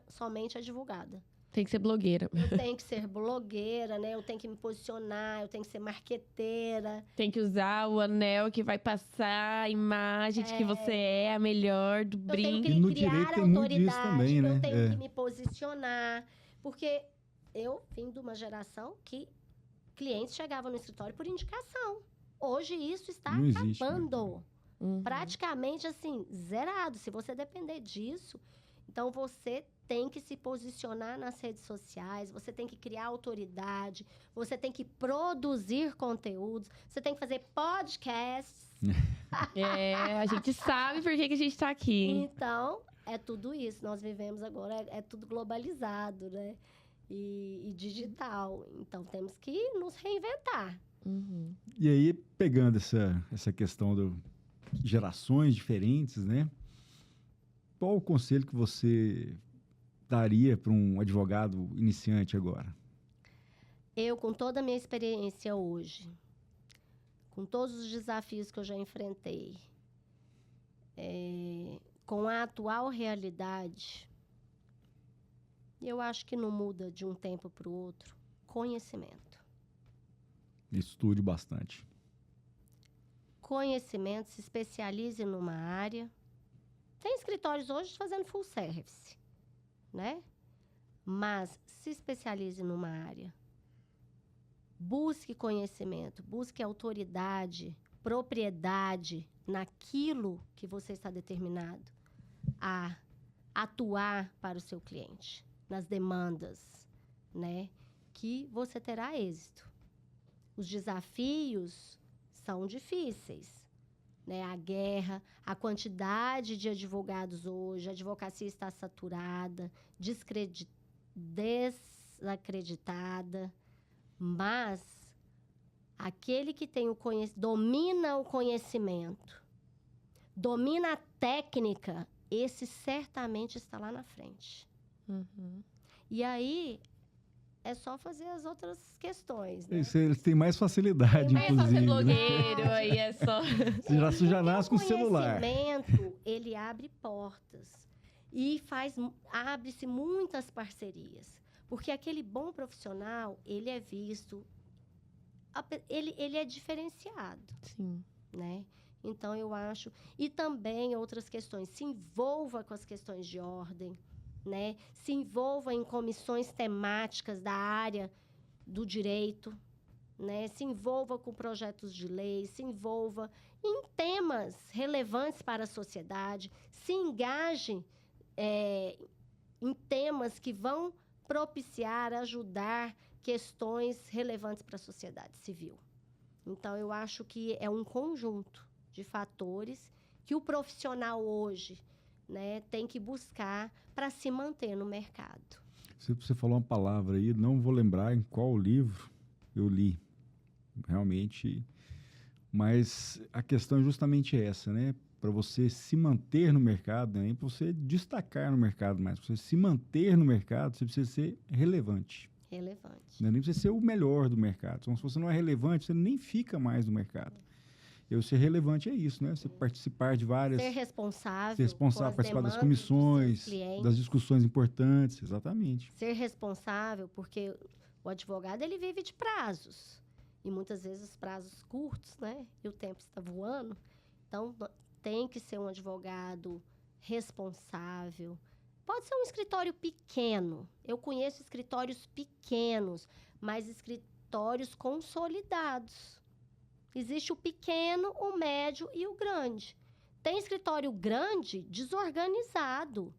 somente advogada. Tem que ser blogueira. Eu tenho que ser blogueira, né? Eu tenho que me posicionar, eu tenho que ser marqueteira. Tem que usar o anel que vai passar a imagem de que você é a melhor do Eu tenho brinco. que E no criar direito tem muito disso autoridade, também, né? eu tenho É. que me posicionar. Porque eu vim de uma geração que clientes chegavam no escritório por indicação. Hoje isso está Não existe, né? acabando. Uhum. Praticamente assim, zerado. Se você depender disso, então você tem que se posicionar nas redes sociais, você tem que criar autoridade, você tem que produzir conteúdos, você tem que fazer podcasts. É, a gente sabe por que a gente tá aqui. Então, é tudo isso. Nós vivemos agora, é tudo globalizado, né? E digital. Então, temos que nos reinventar. Uhum. E aí, pegando essa questão de gerações diferentes, né? Qual o conselho que você daria para um advogado iniciante agora? Eu, com toda a minha experiência hoje, com todos os desafios que eu já enfrentei, com a atual realidade, eu acho que não muda de um tempo para o outro. Conhecimento. Estude bastante. Conhecimento, se especialize numa área. Tem escritórios hoje fazendo full service, né? Mas se especialize numa área. Busque conhecimento, busque autoridade, propriedade naquilo que você está determinado a atuar para o seu cliente, nas demandas, né? Que você terá êxito. Os desafios são difíceis, né? A guerra, a quantidade de advogados hoje, a advocacia está saturada, desacreditada, mas aquele que tem domina o conhecimento, domina a técnica, esse certamente está lá na frente. Uhum. E aí, é só fazer as outras questões, né? Eles têm mais facilidade, É só ser inclusive. Né? blogueiro, aí é só... Você já nasce com O celular. conhecimento, ele abre portas e abre-se muitas parcerias. Porque aquele bom profissional, ele é visto, ele é diferenciado, Sim. né? Então, eu acho... E também outras questões. Se envolva com as questões de ordem, né? Se envolva em comissões temáticas da área do direito, né? Se envolva com projetos de lei, se envolva em temas relevantes para a sociedade, se engaje em temas que vão propiciar, ajudar questões relevantes para a sociedade civil. Então, eu acho que é um conjunto de fatores que o profissional hoje, né, tem que buscar para se manter no mercado. Você falou uma palavra aí, não vou lembrar em qual livro eu li, realmente, mas a questão é justamente essa, né? Para você se manter no mercado, nem para você destacar no mercado, mas para você se manter no mercado, você precisa ser relevante. Relevante. Não é nem precisa ser o melhor do mercado. Então, se você não é relevante, você nem fica mais no mercado. Eu ser relevante é isso, né? Você participar de várias... Ser responsável, participar das demandas comissões, dos seus clientes. das discussões importantes, exatamente. Ser responsável, porque o advogado, ele vive de prazos. E muitas vezes os prazos curtos, né? E o tempo está voando. Então, tem que ser um advogado responsável. Pode ser um escritório pequeno. Eu conheço escritórios pequenos, mas escritórios consolidados. Existe o pequeno, o médio e o grande. Tem escritório grande, desorganizado,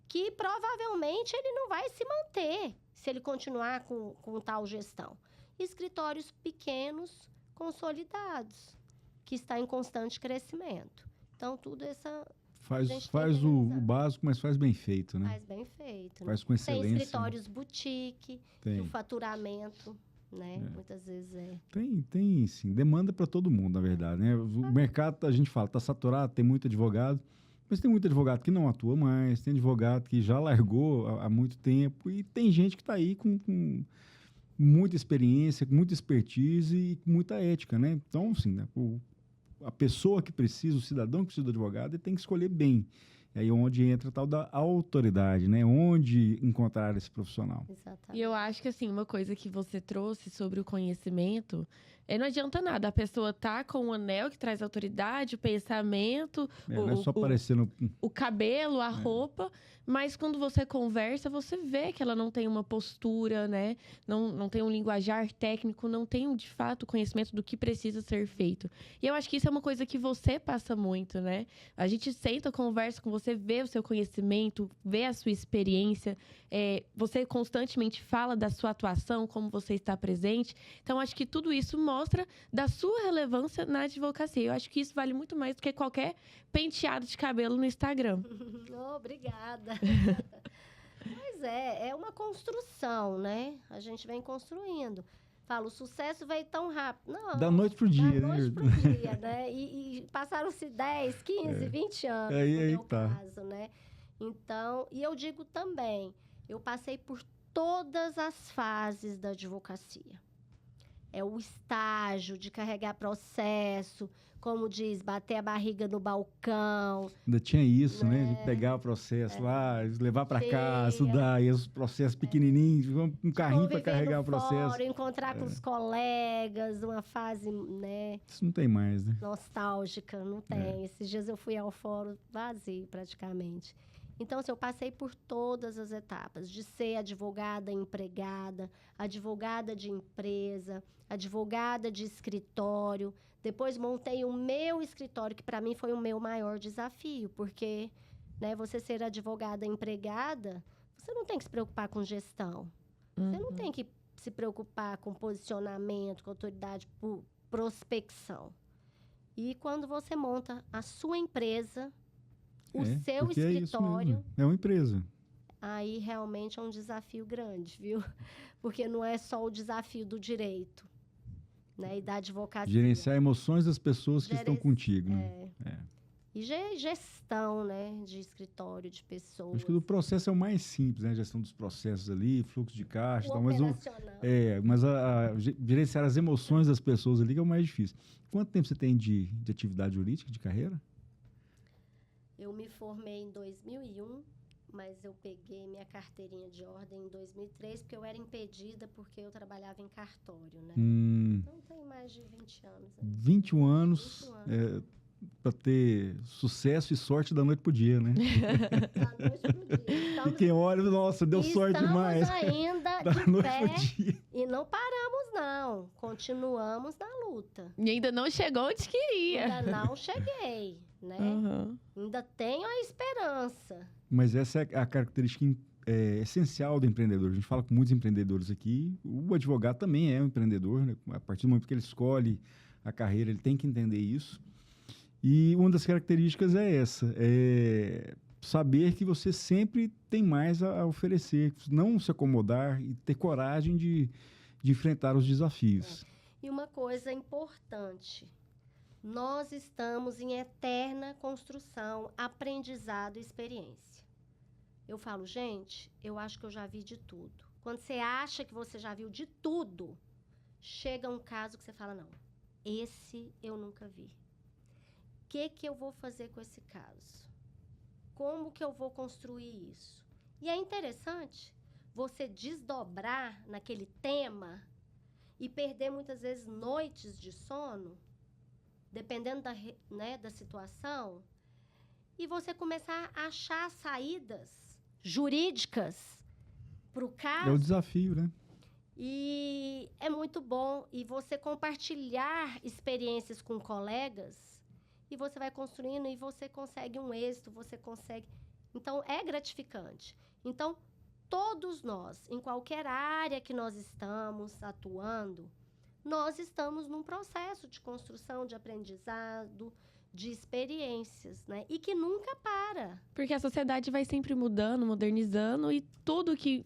que provavelmente ele não vai se manter se ele continuar com tal gestão. Escritórios pequenos, consolidados, que está em constante crescimento. Então, tudo essa... Faz o básico, mas faz bem feito, né? Faz bem feito. Faz né? com excelência. Tem escritórios boutique, que o Tem. faturamento né? Muitas vezes é. Tem sim, demanda para todo mundo, na verdade, né? O mercado, a gente fala, está saturado, tem muito advogado, mas tem muito advogado que não atua mais, tem advogado que já largou há muito tempo e tem gente que está aí com muita experiência, com muita expertise e com muita ética, né? Então, assim, né? A pessoa que precisa, o cidadão que precisa do advogado, ele tem que escolher bem. É aí onde entra a tal da autoridade, né? Onde encontrar esse profissional. Exatamente. E eu acho que, assim, uma coisa que você trouxe sobre o conhecimento, não adianta nada. A pessoa tá com o anel que traz autoridade, o pensamento, Não é só aparecer no... o cabelo, a roupa, mas quando você conversa, você vê que ela não tem uma postura, né? Não tem um linguajar técnico, não tem, de fato, conhecimento do que precisa ser feito. E eu acho que isso é uma coisa que você passa muito, né? A gente senta, conversa com você, vê o seu conhecimento, vê a sua experiência, você constantemente fala da sua atuação, como você está presente. Então, acho que tudo isso mostra da sua relevância na advocacia. Eu acho que isso vale muito mais do que qualquer penteado de cabelo no Instagram. Obrigada. Pois é uma construção, né? A gente vem construindo. Falo, o sucesso veio tão rápido. Não, da noite pro dia, da noite pro dia, né? E passaram-se 10, 15, 20 anos, no meu caso, né? Então, e eu digo também, eu passei por todas as fases da advocacia. É o estágio de carregar processo, como diz, bater a barriga no balcão. Ainda tinha isso, né? De pegar o processo lá, levar para casa, estudar, e os processos pequenininhos, um carrinho para carregar o processo. Fórum, encontrar com os colegas, uma fase, né? Isso não tem mais, né? Nostálgica, não tem. Esses dias eu fui ao fórum vazio, praticamente. Então, assim, eu passei por todas as etapas, de ser advogada empregada, advogada de empresa, advogada de escritório. Depois montei o meu escritório, que para mim foi o meu maior desafio, porque, né, você ser advogada empregada, você não tem que se preocupar com gestão. Você não tem que se preocupar com posicionamento, com autoridade, por prospecção. E quando você monta a sua empresa, o seu escritório... É uma empresa. Aí realmente é um desafio grande, viu? Porque não é só o desafio do direito, né? E da advocacia. Gerenciar emoções das pessoas que estão contigo, né? E gestão, né? De escritório, de pessoas. Acho que o processo é o mais simples, né? A gestão dos processos ali, fluxo de caixa. O tal, operacional. mas gerenciar as emoções das pessoas ali que é o mais difícil. Quanto tempo você tem de atividade jurídica, de carreira? Eu me formei em 2001, mas eu peguei minha carteirinha de ordem em 2003, porque eu era impedida porque eu trabalhava em cartório, né? Então, tem mais de 20 anos. 21 anos. Para ter sucesso e sorte da noite pro dia, né? Da noite pro dia. Então, e quem olha, nossa, deu sorte demais. Estamos ainda da de noite pé pro dia. E não paramos, não. Continuamos na luta. E ainda não chegou onde queria. Ainda não cheguei, né? Ainda tenho a esperança. Mas essa é a característica essencial do empreendedor. A gente fala com muitos empreendedores aqui. O advogado também é um empreendedor, né? A partir do momento que ele escolhe a carreira, ele tem que entender isso. E uma das características é essa, saber que você sempre tem mais a oferecer, não se acomodar e ter coragem de enfrentar os desafios. E uma coisa importante, nós estamos em eterna construção, aprendizado e experiência. Eu falo, gente, eu acho que eu já vi de tudo. Quando você acha que você já viu de tudo, chega um caso que você fala, não, esse eu nunca vi. O que eu vou fazer com esse caso? Como que eu vou construir isso? E é interessante você desdobrar naquele tema e perder muitas vezes noites de sono, dependendo da situação, e você começar a achar saídas jurídicas para o caso. É o desafio, né? E é muito bom. E você compartilhar experiências com colegas, e você vai construindo e você consegue um êxito, você consegue... Então, é gratificante. Então, todos nós, em qualquer área que nós estamos atuando, nós estamos num processo de construção, de aprendizado, de experiências, né? E que nunca para. Porque a sociedade vai sempre mudando, modernizando, e tudo que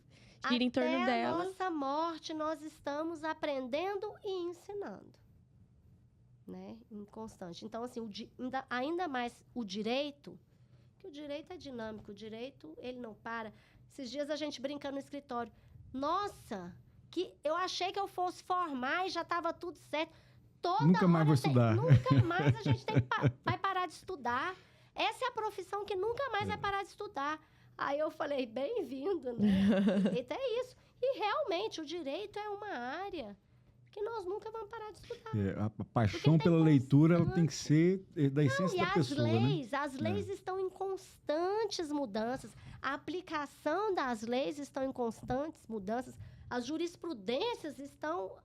gira em torno Até a dela. nossa morte, nós estamos aprendendo e ensinando, né? Em constante. Então, assim, ainda mais o direito, que o direito é dinâmico, o direito, ele não para. Esses dias a gente brincando no escritório. Nossa, que eu achei que eu fosse formar e já estava tudo certo. Nunca mais vou estudar. Nunca mais a gente vai parar de estudar. Essa é a profissão que nunca mais vai parar de estudar. Aí eu falei, bem-vindo, né? O direito é isso. E realmente, o direito é uma área que nós nunca vamos parar de estudar. A paixão pela leitura ela tem que ser da Não, essência e da pessoa, né? as leis estão em constantes mudanças. A aplicação das leis estão em constantes mudanças. As jurisprudências estão...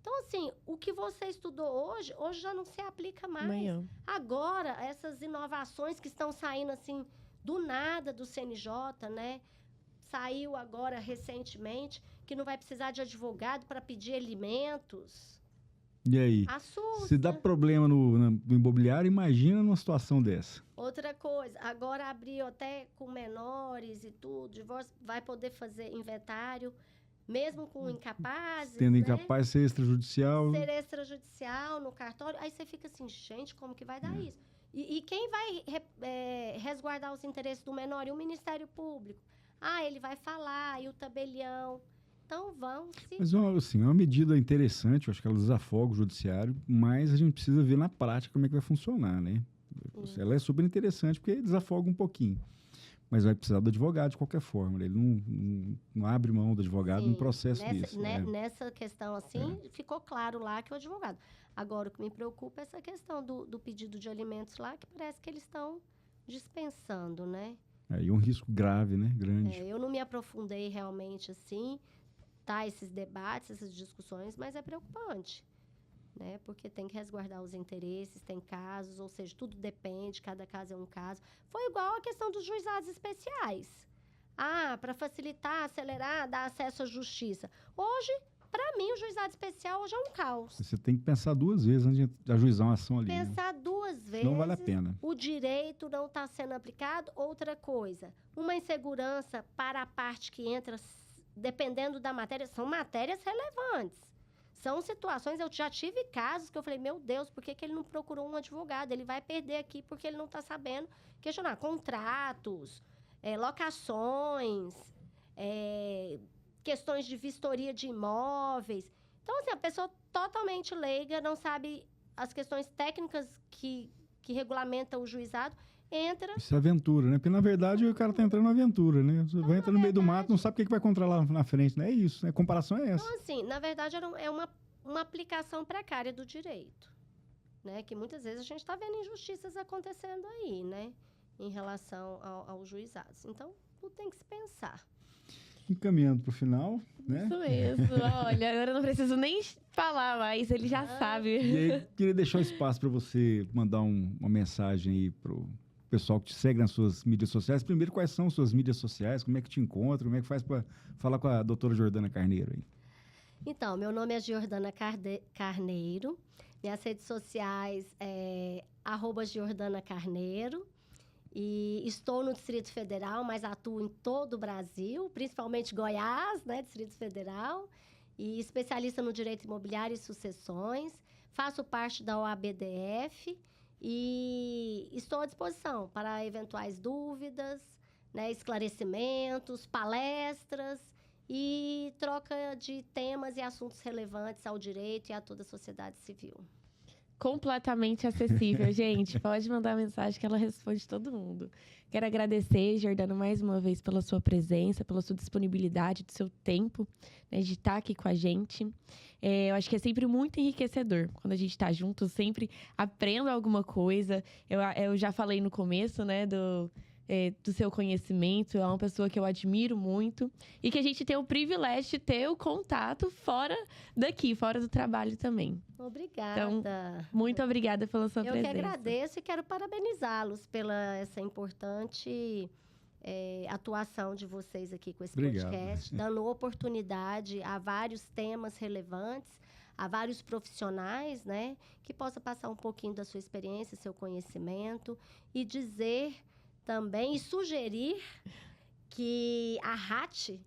Então, assim, o que você estudou hoje já não se aplica mais. Amanhã. Agora, essas inovações que estão saindo, assim, do nada do CNJ, né? Saiu agora, recentemente, que não vai precisar de advogado para pedir alimentos. E aí? Assusta. Se dá problema no imobiliário, imagina numa situação dessa. Outra coisa, agora abriu até com menores e tudo, divórcio, vai poder fazer inventário, mesmo com incapazes, Tendo né? incapaz, ser extrajudicial. Ser extrajudicial no cartório, aí você fica assim, gente, como que vai dar isso? E quem vai resguardar os interesses do menor? E o Ministério Público? Ah, ele vai falar, e o tabelião. Então, vão se... Mas, assim, é uma medida interessante, eu acho que ela desafoga o judiciário, mas a gente precisa ver na prática como é que vai funcionar, né? Ela é super interessante porque desafoga um pouquinho. Mas vai precisar do advogado de qualquer forma. Ele não abre mão do advogado num processo desse. Nessa questão, assim, ficou claro lá que o advogado. Agora, o que me preocupa é essa questão do pedido de alimentos lá, que parece que eles estão dispensando, né? Aí é um risco grave, né? Grande. Eu não me aprofundei realmente, assim, esses debates, essas discussões, mas é preocupante, né? Porque tem que resguardar os interesses, tem casos, ou seja, tudo depende, cada caso é um caso. Foi igual a questão dos juizados especiais. Para facilitar, acelerar, dar acesso à justiça. Hoje, para mim, o juizado especial hoje é um caos. Você tem que pensar duas vezes antes de ajuizar uma ação ali. Pensar duas vezes. Não vale a pena. O direito não está sendo aplicado. Outra coisa, uma insegurança para a parte que entra, dependendo da matéria, são matérias relevantes. São situações, eu já tive casos que eu falei, meu Deus, por que ele não procurou um advogado? Ele vai perder aqui porque ele não está sabendo questionar contratos, locações, questões de vistoria de imóveis. Então, assim, a pessoa totalmente leiga, não sabe as questões técnicas que regulamentam o juizado, entra... Isso é aventura, né? Porque, na verdade, o cara tá entrando na aventura, né? Você vai entrar no meio do mato, não sabe o que vai encontrar lá na frente, né? É isso, né? A comparação é essa. Então, assim, na verdade, é uma aplicação precária do direito, né? Que muitas vezes a gente está vendo injustiças acontecendo aí, né? Em relação aos juizados. Então, tudo tem que se pensar. Encaminhando para o final, né? Isso mesmo. Olha, agora eu não preciso nem falar mais, ele já sabe. E aí, queria deixar um espaço para você mandar uma mensagem aí pro pessoal que te segue nas suas mídias sociais. Primeiro, quais são suas mídias sociais? Como é que te encontra? Como é que faz para falar com a doutora Jordana Carneiro aí? Então, meu nome é Jordana Carneiro. Minhas redes sociais é @Jordana Carneiro. E estou no Distrito Federal, mas atuo em todo o Brasil, principalmente Goiás, né, Distrito Federal. E especialista no direito imobiliário e sucessões. Faço parte da OABDF e estou à disposição para eventuais dúvidas, né, esclarecimentos, palestras e troca de temas e assuntos relevantes ao direito e a toda a sociedade civil. Completamente acessível, gente. Pode mandar mensagem que ela responde todo mundo. Quero agradecer, Jordana, mais uma vez pela sua presença, pela sua disponibilidade, do seu tempo, né, de estar aqui com a gente. Eu acho que é sempre muito enriquecedor quando a gente está junto, sempre aprendo alguma coisa. Eu já falei no começo, né, do seu conhecimento, é uma pessoa que eu admiro muito e que a gente tem o privilégio de ter o contato fora daqui, fora do trabalho também. Obrigada. Então, muito obrigada pela sua presença. Eu que agradeço e quero parabenizá-los pela essa importante atuação de vocês aqui com esse podcast, dando oportunidade a vários temas relevantes, a vários profissionais, né, que possa passar um pouquinho da sua experiência, seu conhecimento e dizer também e sugerir que a RAT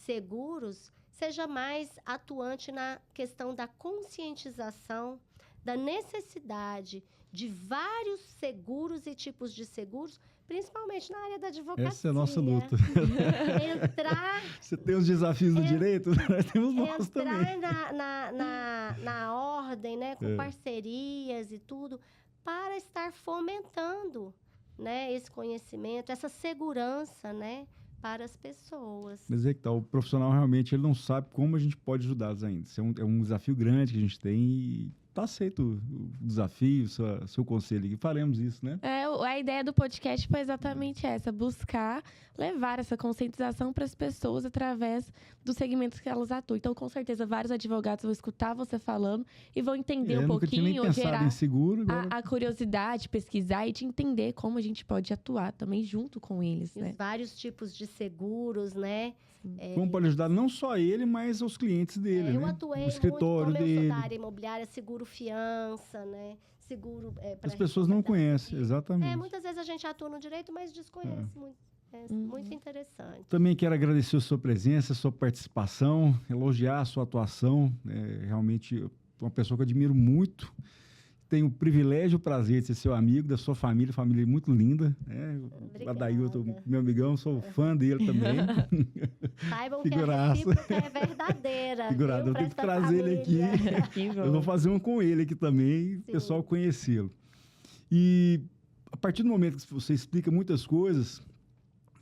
seguros seja mais atuante na questão da conscientização da necessidade de vários seguros e tipos de seguros, principalmente na área da advocacia. Essa é a nossa luta. Você tem os desafios do direito? Nós temos nós também. Entrar na ordem, né, com parcerias e tudo, para estar fomentando, né, esse conhecimento, essa segurança, né, para as pessoas. Mas é que tá, o profissional realmente ele não sabe como a gente pode ajudá-los ainda. Isso é um desafio grande que a gente tem e tá aceito o desafio, seu conselho aqui. Faremos isso, né? A ideia do podcast foi exatamente essa, buscar levar essa conscientização para as pessoas através dos segmentos que elas atuam. Então, com certeza, vários advogados vão escutar você falando e vão entender um nunca tinha nem pouquinho, pensado em seguro, a curiosidade, pesquisar e de entender como a gente pode atuar também junto com eles, né? Os vários tipos de seguros, né? Como pode ajudar não só ele, mas os clientes dele, né? Eu atuei o escritório muito, como dele. eu sou da área imobiliária, seguro fiança, né? Seguro As pessoas não conhecem, exatamente. Muitas vezes a gente atua no direito, mas desconhece muito. Muito interessante. Também quero agradecer a sua presença, a sua participação, elogiar a sua atuação. Realmente uma pessoa que eu admiro muito. Tenho o privilégio e o prazer de ser seu amigo, da sua família muito linda. O Adailton, meu amigão, sou fã dele também. Saibam que a recíproca é verdadeira. Figurado, eu tenho que trazer ele aqui. Eu vou fazer um com ele aqui também, o pessoal conhecê-lo. E a partir do momento que você explica muitas coisas,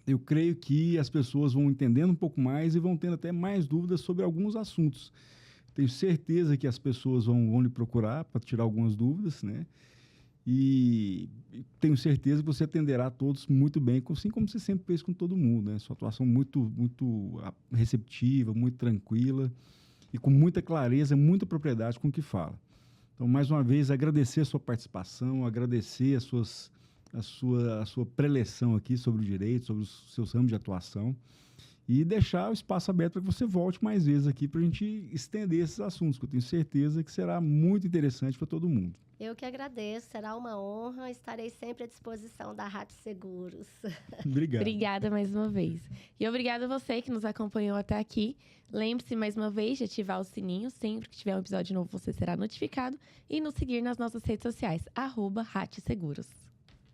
eu creio que as pessoas vão entendendo um pouco mais e vão tendo até mais dúvidas sobre alguns assuntos. Tenho certeza que as pessoas vão lhe procurar para tirar algumas dúvidas, né? E tenho certeza que você atenderá a todos muito bem, assim como você sempre fez com todo mundo, né? Sua atuação muito receptiva, muito tranquila e com muita clareza, muita propriedade com o que fala. Então, mais uma vez, agradecer a sua participação, agradecer a sua preleção aqui sobre o direito, sobre os seus ramos de atuação. E deixar o espaço aberto para que você volte mais vezes aqui para a gente estender esses assuntos, que eu tenho certeza que será muito interessante para todo mundo. Eu que agradeço, será uma honra, estarei sempre à disposição da Rádio Seguros. Obrigado. Obrigada mais uma vez. E obrigada a você que nos acompanhou até aqui. Lembre-se mais uma vez de ativar o sininho, sempre que tiver um episódio novo você será notificado, e nos seguir nas nossas redes sociais, @Rádio Seguros.